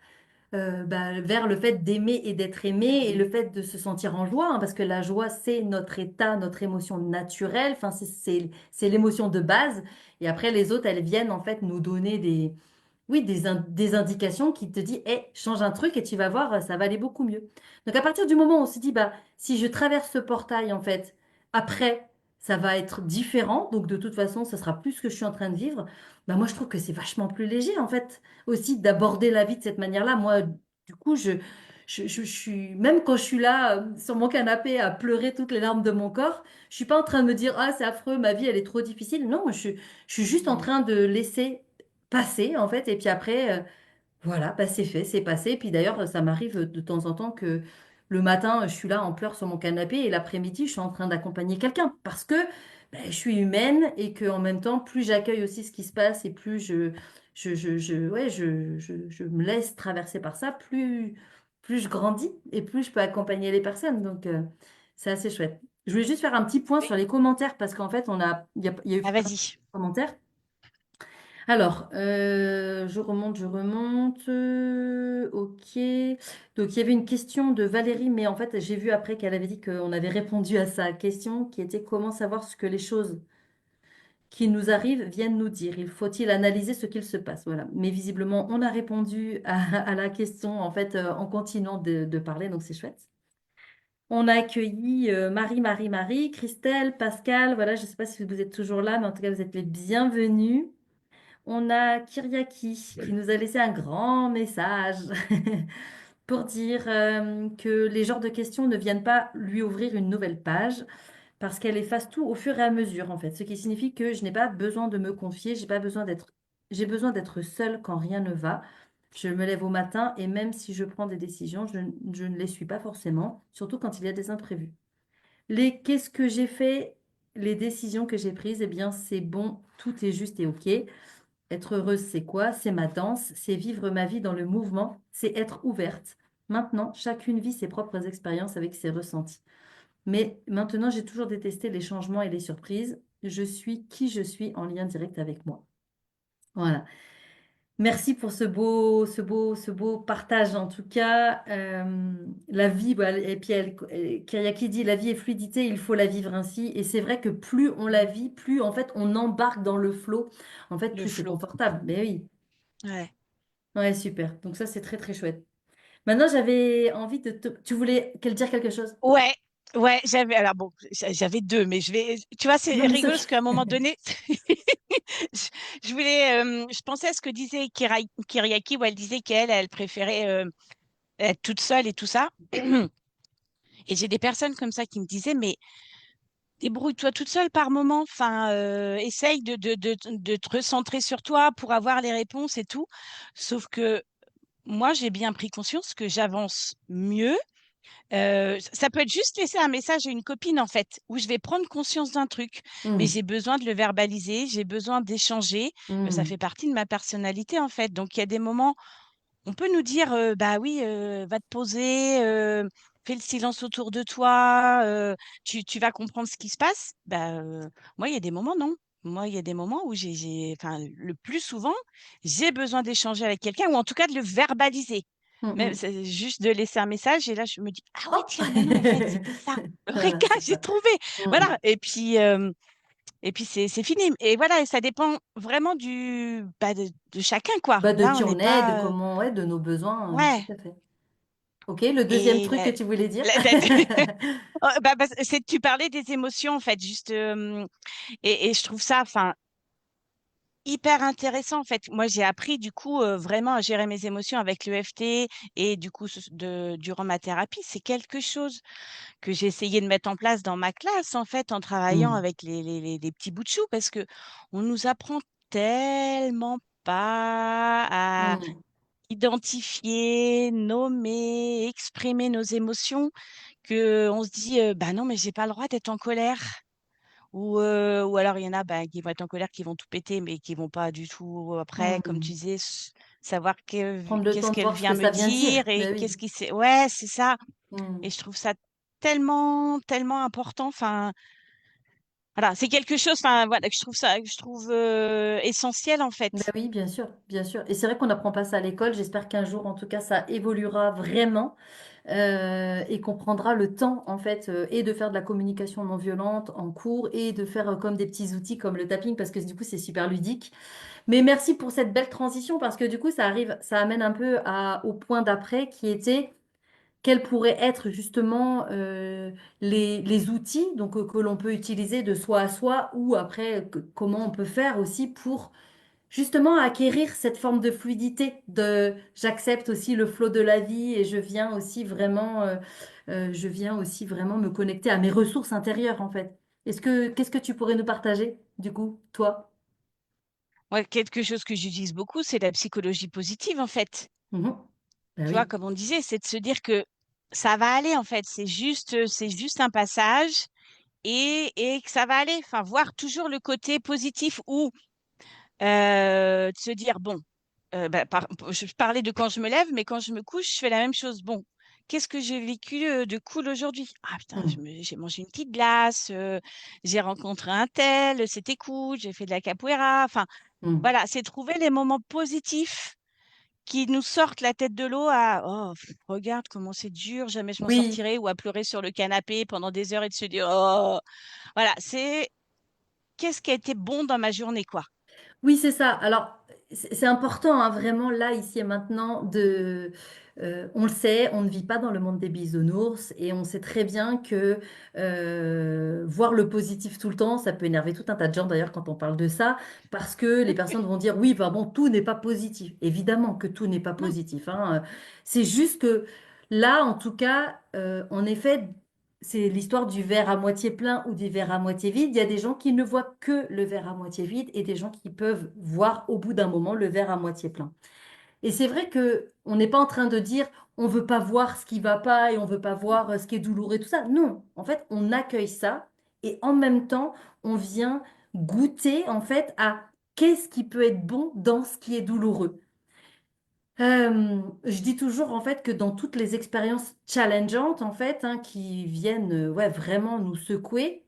le fait d'aimer et d'être aimé et le fait de se sentir en joie, hein, parce que la joie, c'est notre état, notre émotion naturelle, enfin, c'est l'émotion de base. Et après, les autres, elles viennent en fait nous donner oui, des indications qui te disent, hey, change un truc et tu vas voir, ça va aller beaucoup mieux. Donc à partir du moment où on se dit, bah, si je traverse ce portail, en fait, après, ça va être différent, donc de toute façon, ça sera plus ce que je suis en train de vivre, bah, moi je trouve que c'est vachement plus léger, en fait, aussi d'aborder la vie de cette manière-là. Moi, du coup, je suis, même quand je suis là, sur mon canapé, à pleurer toutes les larmes de mon corps, je suis pas en train de me dire, ah, c'est affreux, ma vie, elle est trop difficile. Non, je suis juste en Mm. train de laisser passer en fait et puis après voilà bah, c'est fait c'est passé puis d'ailleurs ça m'arrive de temps en temps que le matin je suis là en pleurs sur mon canapé et l'après-midi je suis en train d'accompagner quelqu'un parce que ben, je suis humaine et que en même temps plus j'accueille aussi ce qui se passe et plus ouais, je me laisse traverser par ça plus je grandis et plus je peux accompagner les personnes donc c'est assez chouette. Je voulais juste faire un petit point Oui. sur les commentaires parce qu'en fait il y a eu Ah, pas mal de vas-y. commentaires. Alors, je remonte. Ok. Donc, il y avait une question de Valérie, mais en fait, j'ai vu après qu'elle avait dit qu'on avait répondu à sa question, qui était comment savoir ce que les choses qui nous arrivent viennent nous dire. Il faut-il analyser ce qu'il se passe? Voilà. Mais visiblement, on a répondu à la question, en fait, en continuant de parler, donc c'est chouette. On a accueilli Marie, Christelle, Pascal. Voilà, je ne sais pas si vous êtes toujours là, mais en tout cas, vous êtes les bienvenus. On a Kyriaki qui nous a laissé un grand message pour dire que les genres de questions ne viennent pas lui ouvrir une nouvelle page parce qu'elle efface tout au fur et à mesure en fait. Ce qui signifie que je n'ai pas besoin de me confier, j'ai besoin d'être seule quand rien ne va. Je me lève au matin et même si je prends des décisions, je ne les suis pas forcément, surtout quand il y a des imprévus. Qu'est-ce que j'ai fait? Les décisions que j'ai prises, eh bien, c'est bon, tout est juste et OK. Être heureuse, c'est quoi? C'est ma danse, c'est vivre ma vie dans le mouvement, c'est être ouverte. Maintenant, chacune vit ses propres expériences avec ses ressentis. Mais maintenant, j'ai toujours détesté les changements et les surprises. Je suis qui je suis en lien direct avec moi. Voilà. Merci pour ce beau partage en tout cas. La vie, voilà, et puis Kyriaki dit la vie est fluidité, il faut la vivre ainsi. Et c'est vrai que plus on la vit, plus en fait on embarque dans le flot. En fait, Le plus c'est flot. confortable. Mais oui. Ouais. Ouais, super. Donc ça, c'est très, très chouette. Maintenant, j'avais envie de te... Tu voulais dire quelque chose? Ouais. Ouais, alors bon, j'avais 2, mais tu vois, c'est Non, mais c'est rigolo ok. parce qu'à un moment donné, je, je pensais à ce que disait Kyriaki, où elle disait elle préférait être toute seule et tout ça. Et j'ai des personnes comme ça qui me disaient, mais débrouille-toi toute seule par moment. Enfin, essaye de te recentrer sur toi pour avoir les réponses et tout. Sauf que moi, j'ai bien pris conscience que j'avance mieux. Ça peut être juste laisser un message à une copine, en fait, où je vais prendre conscience d'un truc, mais Hmm, j'ai besoin de le verbaliser, j'ai besoin d'échanger. Ça hmm, fait partie de ma personnalité, en fait. Donc, il y a des moments, on peut nous dire, bah oui, va te poser, fais le silence autour de toi, tu vas comprendre ce qui se passe. Moi, il y a des moments, non. Moi, il y a des moments où enfin, le plus souvent, j'ai besoin d'échanger avec quelqu'un, ou en tout cas de le verbaliser. hmm, Même hmm. c'est juste de laisser un message, et là, je me dis, ah ouais, Oh! tiens, mais non, en fait, c'est pour ça. Voilà, Eureka, c'est j'ai ça. trouvé. Hmm. Voilà. Et puis c'est fini. Et voilà, et ça dépend vraiment de chacun, quoi. Bah, de Là, on qui n'est on est, de pas. comment, ouais, de nos besoins, tout Ouais. à fait. Ok, le deuxième Et truc que tu voulais dire? la- Oh, tu parlais des émotions, en fait, juste. Et je trouve ça, enfin, hyper intéressant, en fait. Moi, j'ai appris, du coup, vraiment à gérer mes émotions avec l'EFT et, du coup, durant ma thérapie. C'est quelque chose que j'ai essayé de mettre en place dans ma classe, en fait, en travaillant Hmm, avec les petits bouts de chou, parce que on nous apprend tellement pas à hmm. identifier, nommer, exprimer nos émotions, que on se dit, bah non, mais j'ai pas le droit d'être en colère. Ou alors il y en a, bah, qui vont être en colère, qui vont tout péter, mais qui vont pas du tout après, comme tu Hmm. disais, savoir Prendre le qu'est-ce temps de qu'elle voir ce vient que me ça vient dire. dire et Ben oui. qu'est-ce qui c'est. Ouais, c'est ça. Et Hmm. je trouve ça tellement, tellement important. Enfin, voilà, c'est quelque chose, enfin, voilà, que je trouve essentiel, en Ben fait. oui, bien sûr, bien sûr. Et c'est vrai qu'on n'apprend pas ça à l'école. J'espère qu'un jour, en tout cas, ça évoluera vraiment et qu'on prendra le temps, en fait, et de faire de la communication non violente en cours et de faire comme des petits outils comme le tapping parce que du coup, c'est super ludique. Mais merci pour cette belle transition parce que du coup, ça arrive, ça amène un peu au point d'après qui était quels pourraient être justement les outils donc, que l'on peut utiliser de soi à soi ou après comment on peut faire aussi pour justement acquérir cette forme de fluidité de j'accepte aussi le flot de la vie et je viens aussi vraiment me connecter à mes ressources intérieures en fait. Qu'est-ce que tu pourrais nous partager du coup, toi? Moi, quelque chose que j'utilise beaucoup, c'est la psychologie positive, en fait. Mhm. Ben Tu vois, oui. comme on disait, c'est de se dire que ça va aller, en fait. C'est juste un passage et que ça va aller. Enfin, voir toujours le côté positif ou de se dire, bon, je parlais de quand je me lève, mais quand je me couche, je fais la même chose. Bon, qu'est-ce que j'ai vécu de cool aujourd'hui? Ah putain, Mhm. j'ai mangé une petite glace, j'ai rencontré un tel, c'était cool, j'ai fait de la capoeira. Enfin, Mhm. voilà, c'est trouver les moments positifs qui nous sortent la tête de l'eau à oh, regarde comment c'est dur, jamais je m'en Oui, sortirai, ou à pleurer sur le canapé pendant des heures et de se dire oh, voilà, c'est qu'est-ce qui a été bon dans ma journée, quoi. oui, c'est ça. Alors, c'est important, hein, vraiment, là, ici et maintenant, on le sait, on ne vit pas dans le monde des bisounours et on sait très bien que voir le positif tout le temps, ça peut énerver tout un tas de gens, d'ailleurs, quand on parle de ça, parce que les personnes vont dire, oui, bah bon, tout n'est pas positif. Évidemment que tout n'est pas Non. positif, hein. C'est juste que là, en tout cas, en effet, c'est l'histoire du verre à moitié plein ou du verre à moitié vide. Il y a des gens qui ne voient que le verre à moitié vide et des gens qui peuvent voir au bout d'un moment le verre à moitié plein. Et c'est vrai que on n'est pas en train de dire on veut pas voir ce qui va pas et on veut pas voir ce qui est douloureux et tout ça. Non, en fait, on accueille ça et en même temps, on vient goûter en fait à qu'est-ce qui peut être bon dans ce qui est douloureux. Je dis toujours en fait que dans toutes les expériences challengeantes en fait qui viennent ouais, vraiment nous secouer,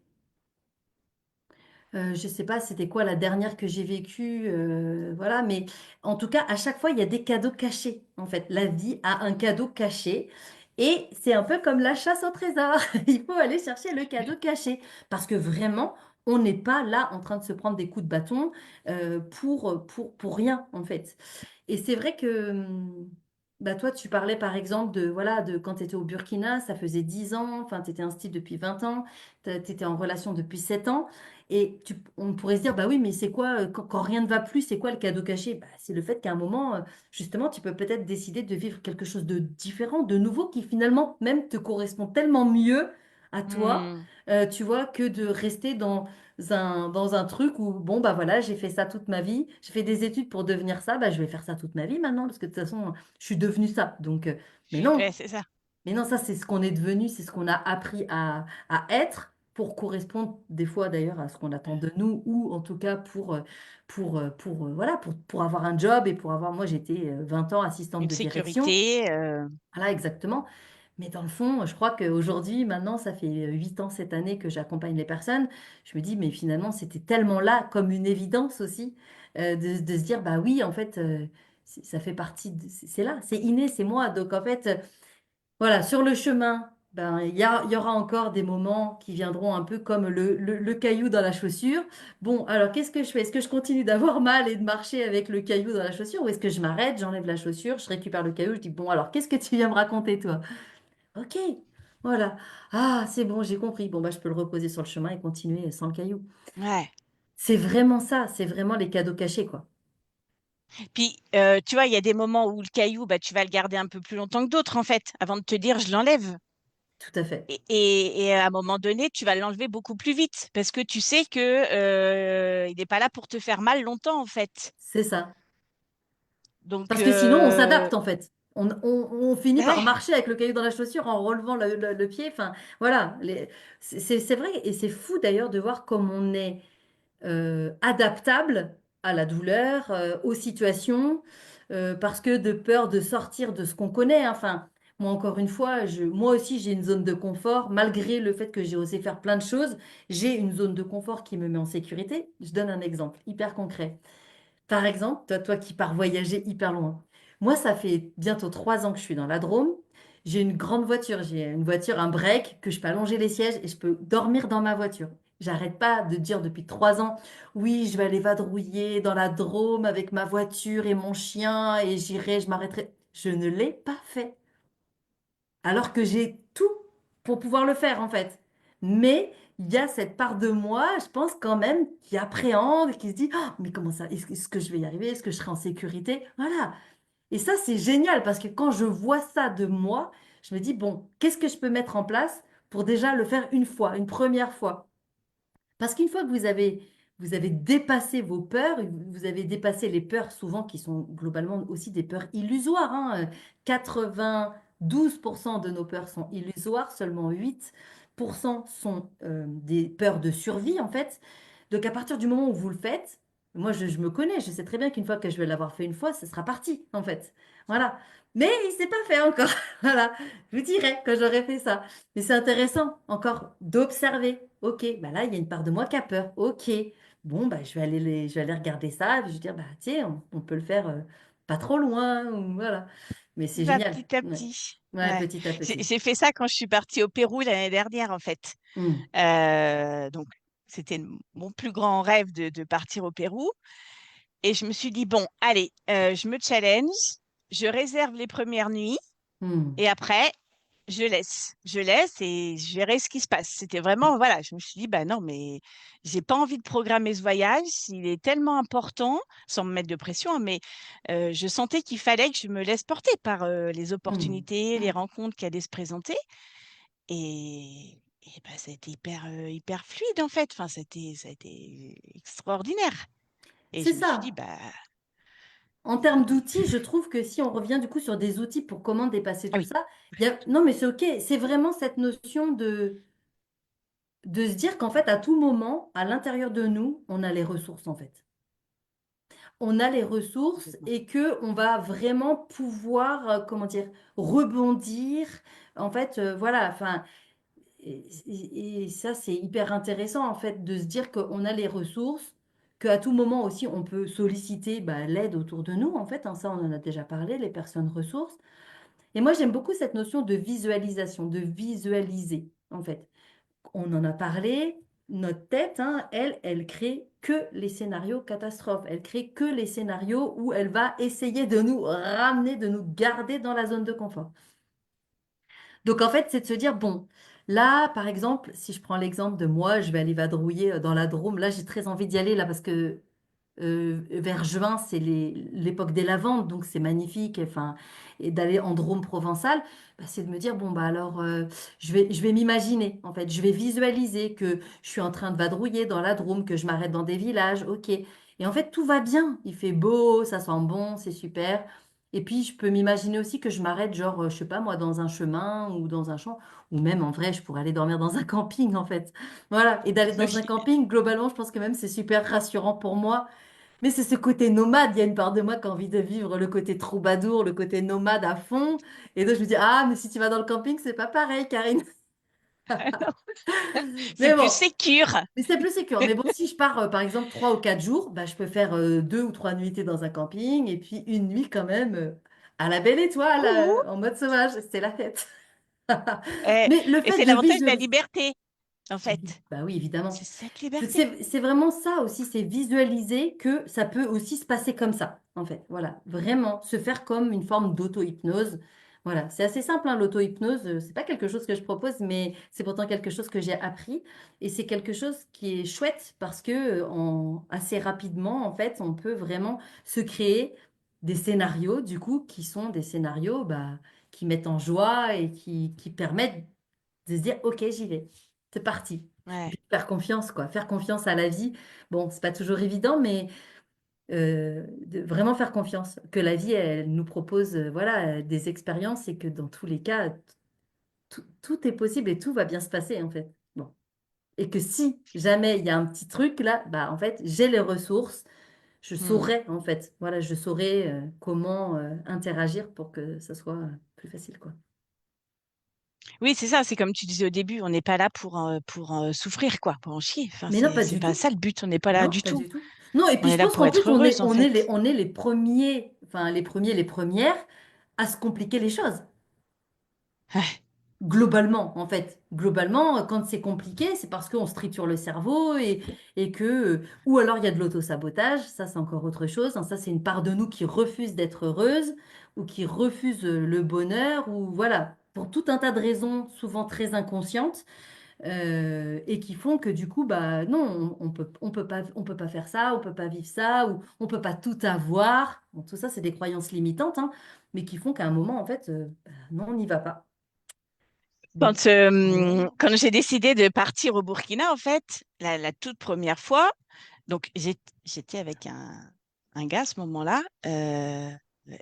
je sais pas c'était quoi la dernière que j'ai vécue, voilà, mais en tout cas à chaque fois il y a des cadeaux cachés en fait. La vie a un cadeau caché et c'est un peu comme la chasse au trésor. Il faut aller chercher le cadeau caché parce que vraiment on n'est pas là en train de se prendre des coups de bâton pour rien en fait. Et c'est vrai que bah toi, tu parlais par exemple de, voilà, de quand tu étais au Burkina, ça faisait 10 ans, enfin, tu étais instit depuis 20 ans, tu étais en relation depuis 7 ans, et on pourrait se dire, bah oui, mais c'est quoi, quand rien ne va plus, c'est quoi le cadeau caché? Bah, c'est le fait qu'à un moment, justement, tu peux peut-être décider de vivre quelque chose de différent, de nouveau, qui finalement même te correspond tellement mieux à toi, Hmm. tu vois, que de rester dans un truc où, bon, bah voilà, j'ai fait ça toute ma vie, j'ai fait des études pour devenir ça, bah je vais faire ça toute ma vie maintenant, parce que de toute façon, je suis devenue ça. Donc, Ouais, c'est ça. mais non, ça, c'est ce qu'on est devenu, c'est ce qu'on a appris à être pour correspondre des fois d'ailleurs à ce qu'on attend de nous, ou en tout cas voilà, pour avoir un job et pour avoir, moi j'étais 20 ans assistante Une de direction. sécurité. Voilà, exactement. Mais dans le fond, je crois qu'aujourd'hui, maintenant, ça fait 8 ans cette année que j'accompagne les personnes. Je me dis, mais finalement, c'était tellement là, comme une évidence aussi, de se dire, bah oui, en fait, ça fait partie, c'est là, c'est inné, c'est moi. Donc, en fait, voilà, sur le chemin, ben, il y aura encore des moments qui viendront un peu comme le caillou dans la chaussure. Bon, alors qu'est-ce que je fais? Est-ce que je continue d'avoir mal et de marcher avec le caillou dans la chaussure ou est-ce que je m'arrête, j'enlève la chaussure, je récupère le caillou, je dis, bon, alors qu'est-ce que tu viens me raconter, toi? Ok, voilà. Ah, c'est bon, j'ai compris. Bon, bah, je peux le reposer sur le chemin et continuer sans le caillou. Ouais. C'est vraiment ça, c'est vraiment les cadeaux cachés, quoi. Puis, tu vois, il y a des moments où le caillou, bah, tu vas le garder un peu plus longtemps que d'autres, en fait, avant de te dire, je l'enlève. Tout à fait. Et à un moment donné, tu vas l'enlever beaucoup plus vite parce que tu sais que il n'est pas là pour te faire mal longtemps, en fait. C'est ça. Donc, Parce que sinon, on s'adapte, en fait. On finit par ouais, marcher avec le caillou dans la chaussure en relevant le pied. Enfin, voilà. C'est vrai. Et c'est fou, d'ailleurs, de voir comme on est adaptable à la douleur, aux situations, parce que de peur de sortir de ce qu'on connaît, hein. Enfin, moi encore une fois, moi aussi j'ai une zone de confort, malgré le fait que j'ai osé faire plein de choses, j'ai une zone de confort qui me met en sécurité. Je donne un exemple hyper concret. Par exemple, toi qui pars voyager hyper loin. Moi, ça fait bientôt 3 ans que je suis dans la Drôme. J'ai une grande voiture. J'ai une voiture, un break, que je peux allonger les sièges et je peux dormir dans ma voiture. J'arrête pas de dire depuis 3 ans, oui, je vais aller vadrouiller dans la Drôme avec ma voiture et mon chien et j'irai, je m'arrêterai. Je ne l'ai pas fait alors que j'ai tout pour pouvoir le faire en fait. Mais il y a cette part de moi, je pense quand même, qui appréhende, qui se dit, ah, mais comment ça, est-ce que je vais y arriver? Est-ce que je serai en sécurité? Voilà. Et ça, c'est génial parce que quand je vois ça de moi, je me dis, bon, qu'est-ce que je peux mettre en place pour déjà le faire une fois, une première fois? Parce qu'une fois que vous avez dépassé vos peurs, vous avez dépassé les peurs souvent qui sont globalement aussi des peurs illusoires, hein. 92% de nos peurs sont illusoires, seulement 8% sont des peurs de survie en fait. Donc à partir du moment où vous le faites, moi je me connais, je sais très bien qu'une fois que je vais l'avoir fait une fois, ce sera parti en fait. Voilà. Mais il s'est pas fait encore. Voilà. Je vous dirai quand j'aurai fait ça. Mais c'est intéressant encore d'observer. Ok, bah là, il y a une part de moi qui a peur. Ok, bon, bah, je vais aller regarder ça. Et puis je vais dire, bah, tiens, on peut le faire pas trop loin. Ou voilà. Mais c'est c'est ça, génial. petit à Ouais, petit. ouais, Ouais. petit à petit. J'ai fait ça quand je suis partie au Pérou l'année dernière, en fait. Hmm, Donc, c'était mon plus grand rêve de partir au Pérou. Et je me suis dit, bon, allez, je me challenge, je réserve les premières nuits hmm, et après, je laisse et je verrai ce qui se passe. C'était vraiment, voilà, je me suis dit, bah non, mais j'ai pas envie de programmer ce voyage. Il est tellement important, sans me mettre de pression, hein, mais je sentais qu'il fallait que je me laisse porter par les hmm. opportunités, les rencontres qui allaient se présenter. Et bah, ça a été hyper fluide en fait. Enfin, ça a été extraordinaire. Et C'est je me suis dit, ça. bah, En termes d'outils, je trouve que si on revient du coup sur des outils pour comment dépasser ah tout oui, ça, non, mais c'est ok. C'est vraiment cette notion de se dire qu'en fait, à tout moment, à l'intérieur de nous, on a les ressources en fait. On a les ressources complètement. et que on va vraiment pouvoir, comment dire, rebondir. En fait, voilà, enfin, et ça, c'est hyper intéressant, en fait, de se dire qu'on a les ressources, qu'à tout moment aussi, on peut solliciter bah, l'aide autour de nous, en fait, hein, ça, on en a déjà parlé, les personnes ressources. Et moi, j'aime beaucoup cette notion de visualisation, de visualiser, en fait. On en a parlé. notre tête, hein, elle crée que les scénarios catastrophes. Elle crée que les scénarios où elle va essayer de nous ramener, de nous garder dans la zone de confort. Donc en fait, c'est de se dire, bon, là, par exemple, si je prends l'exemple de moi, je vais aller vadrouiller dans la Drôme. Là, j'ai très envie d'y aller là parce que vers juin, c'est l'époque des lavandes, donc c'est magnifique. Enfin, et d'aller en Drôme provençal, bah, c'est de me dire, bon, bah alors, je vais m'imaginer, en fait, je vais visualiser que je suis en train de vadrouiller dans la Drôme, que je m'arrête dans des villages, ok. Et en fait, tout va bien. Il fait beau, ça sent bon, c'est super. Et puis, je peux m'imaginer aussi que je m'arrête, genre, je sais pas moi, dans un chemin ou dans un champ, ou même en vrai, je pourrais aller dormir dans un camping, en fait. Voilà. Et d'aller dans un Oui. camping, globalement, je pense que même c'est super rassurant pour moi. Mais c'est ce côté nomade. Il y a une part de moi qui a envie de vivre le côté troubadour, le côté nomade à fond. Et donc, je me dis, ah, mais si tu vas dans le camping, c'est pas pareil, Karine. C'est Mais plus bon, sécure. mais c'est plus sécure. Mais bon, si je pars, par exemple, 3 ou 4 jours, bah, je peux faire 2 ou 3 nuitées dans un camping et puis une nuit quand même à la belle étoile, Ouh. en mode sauvage. C'est la fête. Et, Mais le et fait c'est de l'avantage de la visualiser. liberté, en Oui, fait. bah oui, C'est évidemment. cette liberté. C'est vraiment ça aussi, c'est visualiser que ça peut aussi se passer comme ça, en fait. Voilà, vraiment, se faire comme une forme d'auto-hypnose. Voilà, c'est assez simple, hein, l'auto-hypnose. C'est pas quelque chose que je propose, mais c'est pourtant quelque chose que j'ai appris. Et c'est quelque chose qui est chouette parce que assez rapidement, en fait, on peut vraiment se créer des scénarios, du coup, qui sont des scénarios bah, qui mettent en joie et qui permettent de se dire, OK, j'y vais. C'est parti. Et Ouais. puis faire confiance, quoi. Faire confiance à la vie. Bon, c'est pas toujours évident, mais de vraiment faire confiance. Que la vie, elle nous propose, voilà, des expériences et que dans tous les cas, tout est possible et tout va bien se passer, en fait. Bon. Et que si jamais il y a un petit truc là, bah, en fait, j'ai les ressources. Je Hmm. saurais, en fait. Voilà, je saurais comment interagir pour que ça soit plus facile, quoi. Oui, c'est ça. C'est comme tu disais au début, on n'est pas là pour souffrir, quoi, pour en chier. Enfin, Mais non, pas c'est du pas tout. ça le but. On n'est pas là Non, du pas tout. du tout. Non, et On puis est je là pense pour qu'en plus, être heureuse, en fait. on est les premiers, enfin les premières à se compliquer les choses. Ouais. Globalement, en fait. Globalement, quand c'est compliqué, c'est parce qu'on se triture le cerveau et que... ou alors il y a de l'autosabotage, ça c'est encore autre chose, hein. Ça c'est une part de nous qui refuse d'être heureuse ou qui refuse le bonheur ou voilà, pour tout un tas de raisons, souvent très inconscientes. Et qui font que du coup, bah non, on peut pas faire ça, on peut pas vivre ça, ou on peut pas tout avoir. Bon, tout ça, c'est des croyances limitantes, hein, mais qui font qu'à un moment, en fait, bah, non, on n'y va pas. Bon. Voilà. Quand j'ai décidé de partir au Burkina, en fait, la toute première fois, donc j'étais avec un gars à ce moment-là,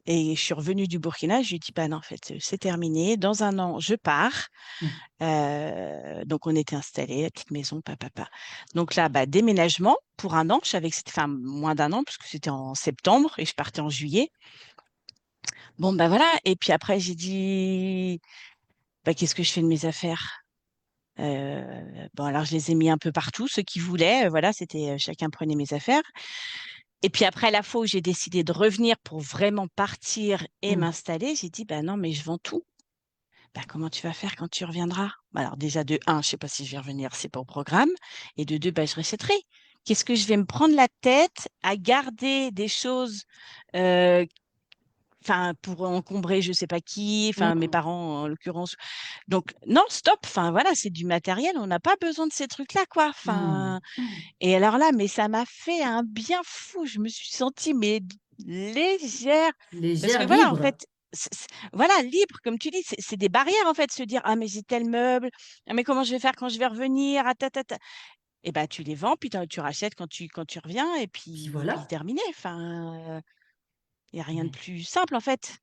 et je suis revenue du Burkina, je lui ai dit, bah non, en fait, c'est terminé, dans un an, je pars. Mm. Donc on était installés, la petite maison, papa. Donc là, bah, déménagement pour un an, je savais que c'était, enfin, moins d'un an, parce que c'était en septembre et je partais en juillet. Bon, bah voilà, et puis après, j'ai dit, bah, qu'est-ce que je fais de mes affaires? Bon, alors je les ai mis un peu partout, ceux qui voulaient, voilà, c'était chacun prenait mes affaires. Et puis après, la fois où j'ai décidé de revenir pour vraiment partir et Mm. m'installer, j'ai dit, bah non, mais je vends tout. Bah, comment tu vas faire quand tu reviendras? Bah, alors déjà, de un, je sais pas si je vais revenir, c'est pas au programme. Et de deux, bah, je rachèterai. Qu'est-ce que je vais me prendre la tête à garder des choses euh, enfin pour encombrer je sais pas qui, enfin mes Mm. parents en l'occurrence. Donc non, stop, enfin voilà, c'est du matériel, on n'a pas besoin de ces trucs-là quoi. Mm. Enfin et alors là, mais ça m'a fait un bien fou, je me suis sentie mais légère parce que Légère, voilà, en libre. fait voilà, libre comme tu dis, c'est des barrières en fait, se dire ah mais j'ai tel meuble, ah mais comment je vais faire quand je vais revenir, ah, ta, ta, ta. Et ben tu les vends puis tu rachètes quand tu reviens Puis et puis voilà. terminé. Enfin, il y a rien de Ouais. plus simple en fait.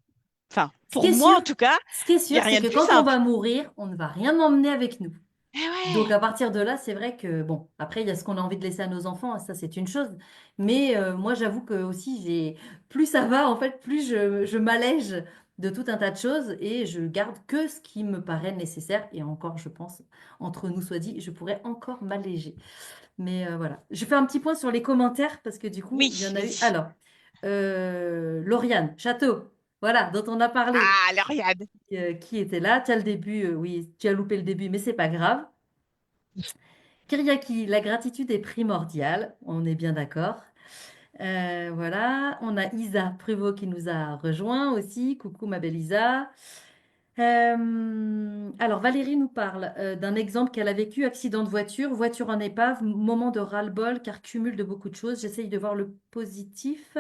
Enfin, Ce qui pour est moi sûr, en tout cas, ce qui est il y a sûr, c'est rien de que plus quand on va simple. mourir, on ne va rien emmener avec nous. Eh Donc ouais. à partir de là, c'est vrai que bon, après il y a ce qu'on a envie de laisser à nos enfants, ça c'est une chose. Mais moi j'avoue que aussi plus ça va en fait, plus je m'allège de tout un tas de choses et je garde que ce qui me paraît nécessaire. Et encore, je pense, entre nous soit dit, je pourrais encore m'alléger. Mais voilà, je fais un petit point sur les commentaires parce que du coup Oui, il y en a eu. vas-y. Alors, Lauriane, Château, voilà, dont on a parlé, Ah, Lauriane. qui était là. Tu as le début, oui, tu as loupé le début, mais c'est pas grave. Kyriaki, la gratitude est primordiale, on est bien d'accord. Voilà, on a Isa Pruvot qui nous a rejoint aussi. Coucou ma belle Isa. Alors Valérie nous parle d'un exemple qu'elle a vécu, accident de voiture, voiture en épave, moment de ras-le-bol car cumul de beaucoup de choses. J'essaye de voir le positif.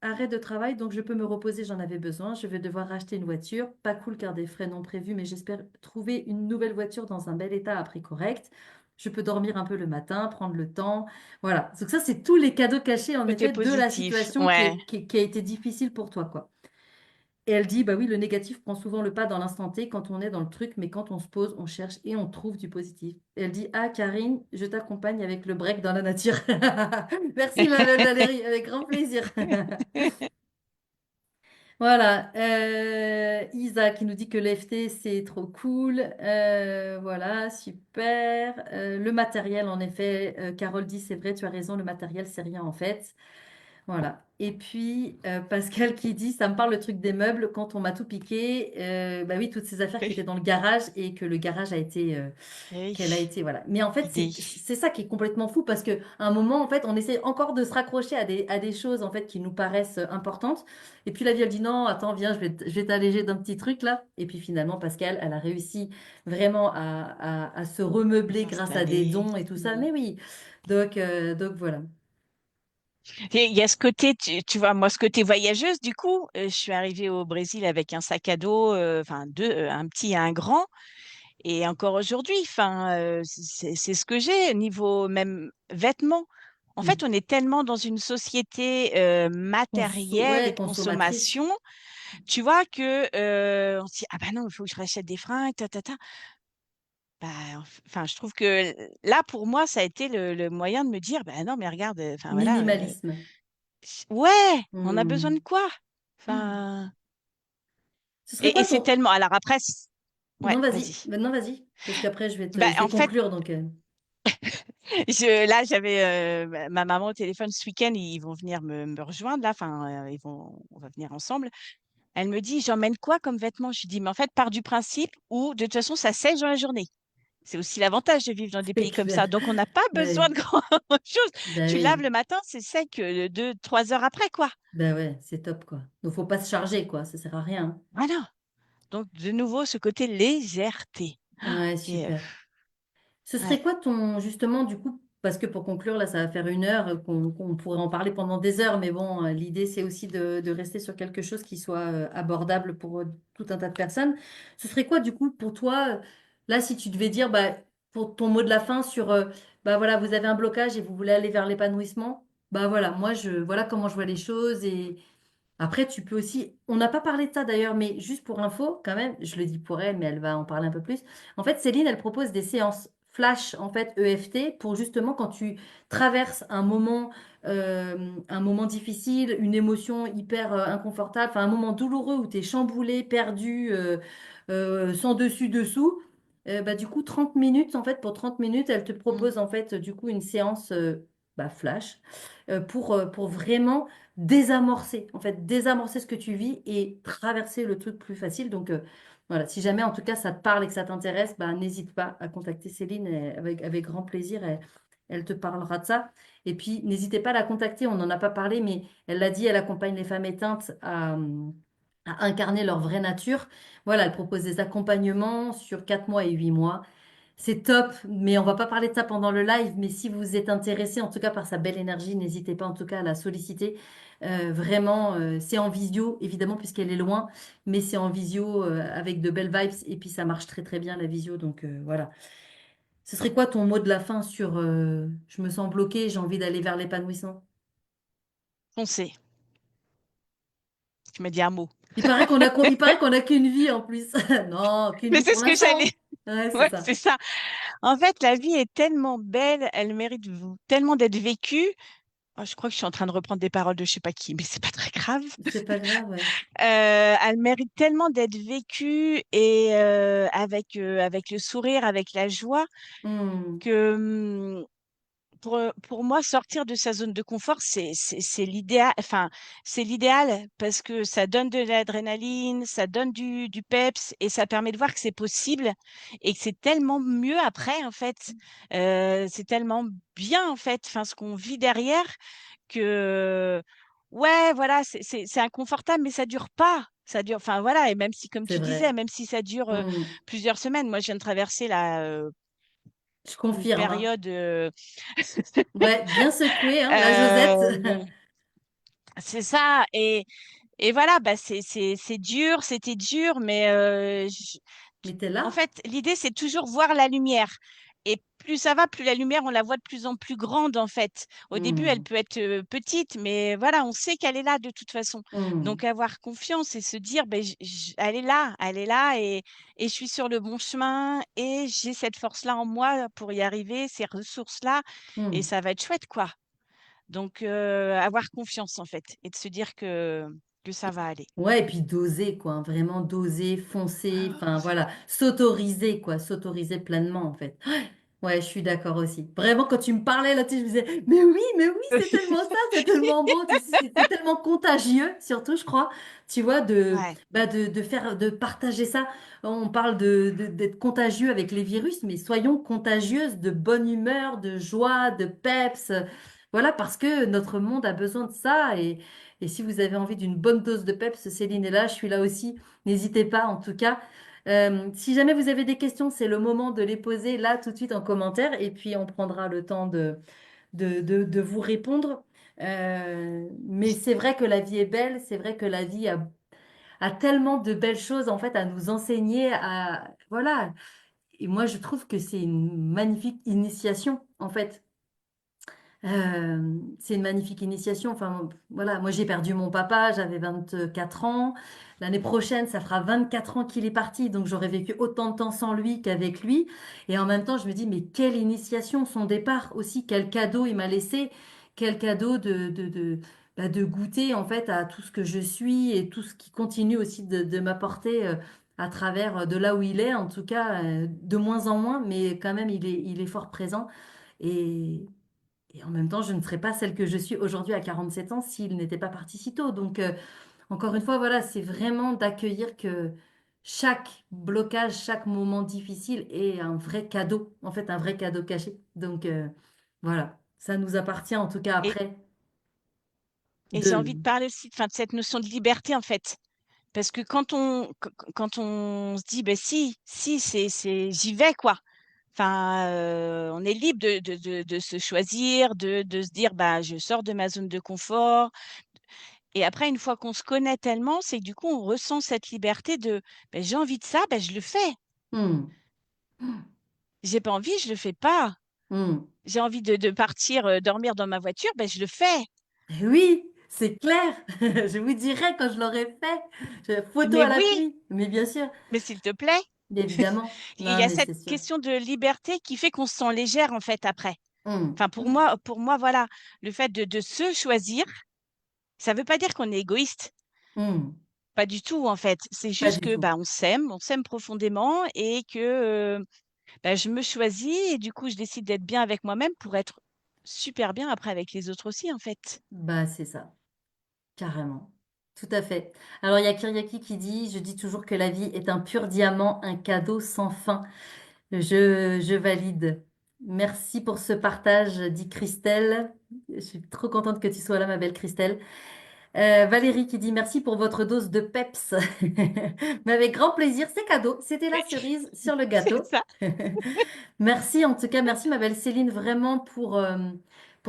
Arrêt de travail, donc je peux me reposer, j'en avais besoin. Je vais devoir racheter une voiture. Pas cool car des frais non prévus, mais j'espère trouver une nouvelle voiture dans un bel état à prix correct. Je peux dormir un peu le matin, prendre le temps. Voilà. Donc ça, c'est tous les cadeaux cachés, en Côté effet, de la positif, situation ouais. qui a été difficile pour toi, quoi. Et elle dit, bah oui, le négatif prend souvent le pas dans l'instant T quand on est dans le truc, mais quand on se pose, on cherche et on trouve du positif. Et elle dit, ah Karine, je t'accompagne avec le break dans la nature. Merci ma belle Valérie, avec grand plaisir. Voilà, Isa qui nous dit que l'EFT c'est trop cool. Voilà, super. Le matériel, en effet, Carole dit c'est vrai, tu as raison, le matériel c'est rien en fait. Voilà. Et puis, Pascal qui dit, ça me parle le truc des meubles, quand on m'a tout piqué, bah oui, toutes ces affaires qui étaient dans le garage et que le garage a été, Oui, qu'elle a été, voilà. Mais en fait, idée. c'est ça qui est complètement fou parce que à un moment, en fait, on essaie encore de se raccrocher à des choses, en fait, qui nous paraissent importantes. Et puis la vie, elle dit, non, attends, viens, je vais t'alléger d'un petit truc là. Et puis finalement, Pascal, elle a réussi vraiment à se À remeubler grâce à des s'installer. dons et tout ça. Mm. Mais oui, donc voilà. Et il y a ce côté, tu vois, moi, ce côté voyageuse, du coup, je suis arrivée au Brésil avec un sac à dos, enfin, deux, un petit et un grand. Et encore aujourd'hui, enfin, c'est ce que j'ai, niveau même vêtements. En fait, Mm. on est tellement dans une société matérielle et Ouais, de consommatrice. consommation, tu vois, que on se dit, ah bah non, il faut que je rachète des fringues, ta, ta, ta. Bah, enfin, je trouve que là, pour moi, ça a été le moyen de me dire, bah non, mais regarde, enfin voilà, Minimalisme. ouais, on a besoin de Hmm. quoi? Enfin, Ce serait et quoi c'est ton... tellement. Alors après, ouais, Non, vas-y. vas-y. Maintenant, vas-y. Parce qu'après, Bah, je vais en fait, conclure. Donc, là, j'avais ma maman au téléphone ce week-end, ils vont venir me rejoindre là, enfin, on va venir ensemble. Elle me dit, j'emmène quoi comme vêtements? Je lui dis, mais en fait, pars du principe où de toute façon, ça sèche dans la journée. C'est aussi l'avantage de vivre dans des c'est pays comme clair. ça. Donc, on n'a pas besoin Ouais. de grand-chose. Bah Tu laves oui. le matin, c'est sec 2, 3 heures après, quoi. Bah ouais, c'est top, quoi. Donc, faut pas se charger, quoi. Ça sert à rien. Voilà. Donc, de nouveau, ce côté légèreté. Ouais, Et super. Ce ouais, serait quoi ton, justement, du coup, parce que pour conclure, là, ça va faire une heure, qu'on pourrait en parler pendant des heures, mais bon, l'idée, c'est aussi de rester sur quelque chose qui soit abordable pour tout un tas de personnes. Ce serait quoi, du coup, pour toi, là, si tu devais dire, bah, pour ton mot de la fin sur, bah voilà, vous avez un blocage et vous voulez aller vers l'épanouissement, bah voilà, moi, voilà comment je vois les choses et après, tu peux aussi, on n'a pas parlé de ça d'ailleurs, mais juste pour info, quand même, je le dis pour elle, mais elle va en parler un peu plus. En fait, Céline, elle propose des séances flash, en fait, EFT, pour justement quand tu traverses un moment difficile, une émotion hyper inconfortable, enfin un moment douloureux où tu es chamboulé, perdu, sans dessus-dessous. Bah, du coup, 30 minutes, en fait, pour 30 minutes, elle te mm, propose, en fait, du coup, une séance bah, flash pour vraiment désamorcer, en fait, désamorcer ce que tu vis et traverser le truc plus facile. Donc, voilà, si jamais en tout cas ça te parle et que ça t'intéresse, bah, n'hésite pas à contacter Céline avec grand plaisir. Elle te parlera de ça. Et puis, n'hésitez pas à la contacter, on n'en a pas parlé, mais elle l'a dit, elle accompagne les femmes éteintes à incarner leur vraie nature. Voilà, elle propose des accompagnements sur 4 mois et 8 mois. C'est top, mais on va pas parler de ça pendant le live. Mais si vous êtes intéressé, en tout cas par sa belle énergie, n'hésitez pas en tout cas à la solliciter. Vraiment, c'est en visio, évidemment, puisqu'elle est loin, mais c'est en visio avec de belles vibes. Et puis ça marche très très bien la visio. Donc voilà. Ce serait quoi ton mot de la fin sur je me sens bloquée, j'ai envie d'aller vers l'épanouissement? foncez. Tu m'as dit un mot. Il paraît qu'on a qu'une vie en plus. Non, qu'une Mais vie c'est pour ce que j'allais. l'instant. Ouais, c'est Ouais, ça. c'est ça. En fait, la vie est tellement belle, elle mérite tellement d'être vécue. Oh, je crois que je suis en train de reprendre des paroles de je sais pas qui, mais c'est pas très grave. C'est pas grave, ouais. Elle mérite tellement d'être vécue et avec le sourire, avec la joie, Hmm. que pour moi, sortir de sa zone de confort, c'est l'idéal. Enfin, c'est l'idéal parce que ça donne de l'adrénaline, ça donne du peps et ça permet de voir que c'est possible et que c'est tellement mieux après, en fait. C'est tellement bien, en fait, enfin, ce qu'on vit derrière que, ouais, voilà, c'est inconfortable, mais ça dure pas. Ça dure, enfin voilà, et même si, comme C'est tu disais, vrai. même si ça dure Hmm. plusieurs semaines, moi je viens de traverser là Je une confirme, hein. période Ouais, bien secoué, hein, la Josette. Euh, c'est ça. Et voilà, bah c'est dur, c'était dur, mais Mais t'es en là? fait, l'idée, c'est toujours voir la lumière. Et plus ça va, plus la lumière, on la voit de plus en plus grande, en fait. Au début, elle Hmm. peut être petite, mais voilà, on sait qu'elle est là de toute façon. Hmm. Donc, avoir confiance et se dire, ben, elle est là, et je suis sur le bon chemin, et j'ai cette force-là en moi pour y arriver, ces ressources-là, et Hmm. ça va être chouette, quoi. Donc, avoir confiance, en fait, et de se dire que ça va aller. Ouais, et puis doser, quoi, hein, vraiment doser, foncer, Ah, enfin voilà, s'autoriser, quoi, s'autoriser pleinement, en fait. Ouais, je suis d'accord aussi. Vraiment, quand tu me parlais là, tu sais, je me disais, mais oui, c'est tellement ça, c'est tellement beau, tu sais, c'est tellement contagieux, surtout, je crois, tu vois, ouais. de faire, de partager ça. On parle d'être contagieux avec les virus, mais soyons contagieuses de bonne humeur, de joie, de peps. Voilà, parce que notre monde a besoin de ça. Et si vous avez envie d'une bonne dose de peps, Céline est là, je suis là aussi. N'hésitez pas, en tout cas. Si jamais vous avez des questions, c'est le moment de les poser là tout de suite en commentaire et puis on prendra le temps de vous répondre. Mais c'est vrai que la vie est belle, c'est vrai que la vie a tellement de belles choses en fait à nous enseigner, voilà. Et moi je trouve que c'est une magnifique initiation en fait. C'est une magnifique initiation. Enfin, voilà, moi j'ai perdu mon papa, j'avais 24 ans. L'année prochaine, ça fera 24 ans qu'il est parti, donc j'aurais vécu autant de temps sans lui qu'avec lui. Et en même temps, je me dis, mais quelle initiation, son départ aussi, quel cadeau il m'a laissé, quel cadeau de goûter en fait à tout ce que je suis et tout ce qui continue aussi de m'apporter à travers de là où il est, en tout cas, de moins en moins, mais quand même, il est fort présent. Et, et en même temps, je ne serais pas celle que je suis aujourd'hui à 47 ans s'il n'était pas parti si tôt. Donc, encore une fois, voilà, c'est vraiment d'accueillir que chaque blocage, chaque moment difficile est un vrai cadeau, en fait, un vrai cadeau caché. Donc, voilà, ça nous appartient en tout cas Et, après et j'ai de... envie de parler aussi, enfin, de cette notion de liberté, en fait. Parce que quand on se dit, ben si, j'y vais, quoi. Enfin, on est libre de se choisir, de se dire, bah, je sors de ma zone de confort. Et après, une fois qu'on se connaît tellement, c'est que du coup, on ressent cette liberté de, ben, j'ai envie de ça, ben, je le fais. Hmm, J'ai pas envie, je le fais pas. hmm. J'ai envie de partir dormir dans ma voiture, ben, je le fais. Oui, c'est clair. Je vous dirai quand je l'aurai fait. Photo Mais à oui, l'appui, mais bien sûr, mais s'il te plaît. évidemment. Il Non, y a mais cette c'est sûr. question de liberté qui fait qu'on se sent légère, en fait, après. Hmm, Enfin, pour moi, voilà, le fait de se choisir, ça veut pas dire qu'on est égoïste. hmm. Pas du tout, en fait. C'est Pas juste du que tout. bah, on s'aime profondément et que bah, je me choisis et du coup, je décide d'être bien avec moi-même pour être super bien après avec les autres aussi, en fait. Bah, c'est ça. Carrément. Tout à fait. Alors, il y a Kyriaki qui dit, je dis toujours que la vie est un pur diamant, un cadeau sans fin. Je valide. Merci pour ce partage, dit Christelle. Je suis trop contente que tu sois là, ma belle Christelle. Valérie qui dit merci pour votre dose de peps. Mais avec grand plaisir, c'est cadeau. C'était la cerise sur le C'est gâteau. ça. Merci en tout cas, merci ma belle Céline vraiment pour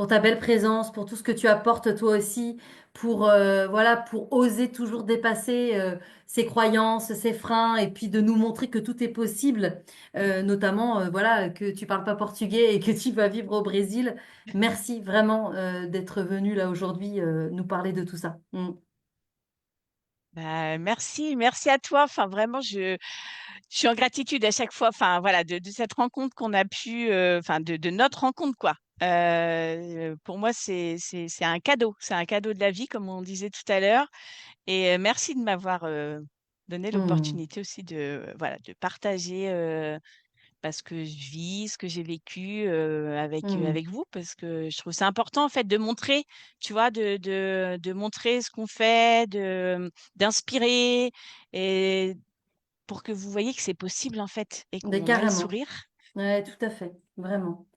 ta belle présence, pour tout ce que tu apportes toi aussi, pour voilà, pour oser toujours dépasser ses croyances, ses freins et puis de nous montrer que tout est possible, notamment voilà que tu parles pas portugais et que tu vas vivre au Brésil. Merci vraiment d'être venu là aujourd'hui nous parler de tout ça. Mm. Bah, merci à toi. Enfin, vraiment, je suis en gratitude à chaque fois. Enfin, voilà, de cette rencontre qu'on a pu, enfin, de notre rencontre, quoi. Pour moi, c'est un cadeau de la vie, comme on disait tout à l'heure. Et merci de m'avoir donné Mm. l'opportunité aussi de, voilà, de partager parce que je vis ce que j'ai vécu, Hmm. avec vous, parce que je trouve c'est important, en fait, de montrer, tu vois? De montrer ce qu'on fait, d'inspirer et pour que vous voyez que c'est possible, en fait et Mais qu'on a le carrément. sourire. Ouais, tout à fait, vraiment.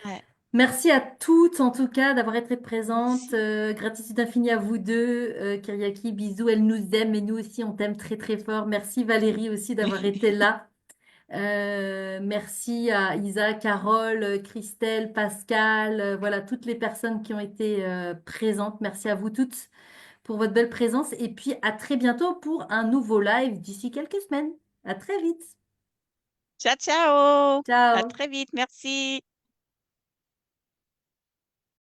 Ouais, Merci à toutes, en tout cas, d'avoir été présentes. merci. Gratitude infinie à vous deux. Kyriaki, bisous. Elle nous aime et nous aussi, on t'aime très, très fort. Merci Valérie aussi d'avoir été là. Merci à Isa, Carole, Christelle, Pascal, voilà, toutes les personnes qui ont été présentes. Merci à vous toutes pour votre belle présence. Et puis, à très bientôt pour un nouveau live d'ici quelques semaines. À très vite. Ciao, ciao! À Ciao. très vite, merci.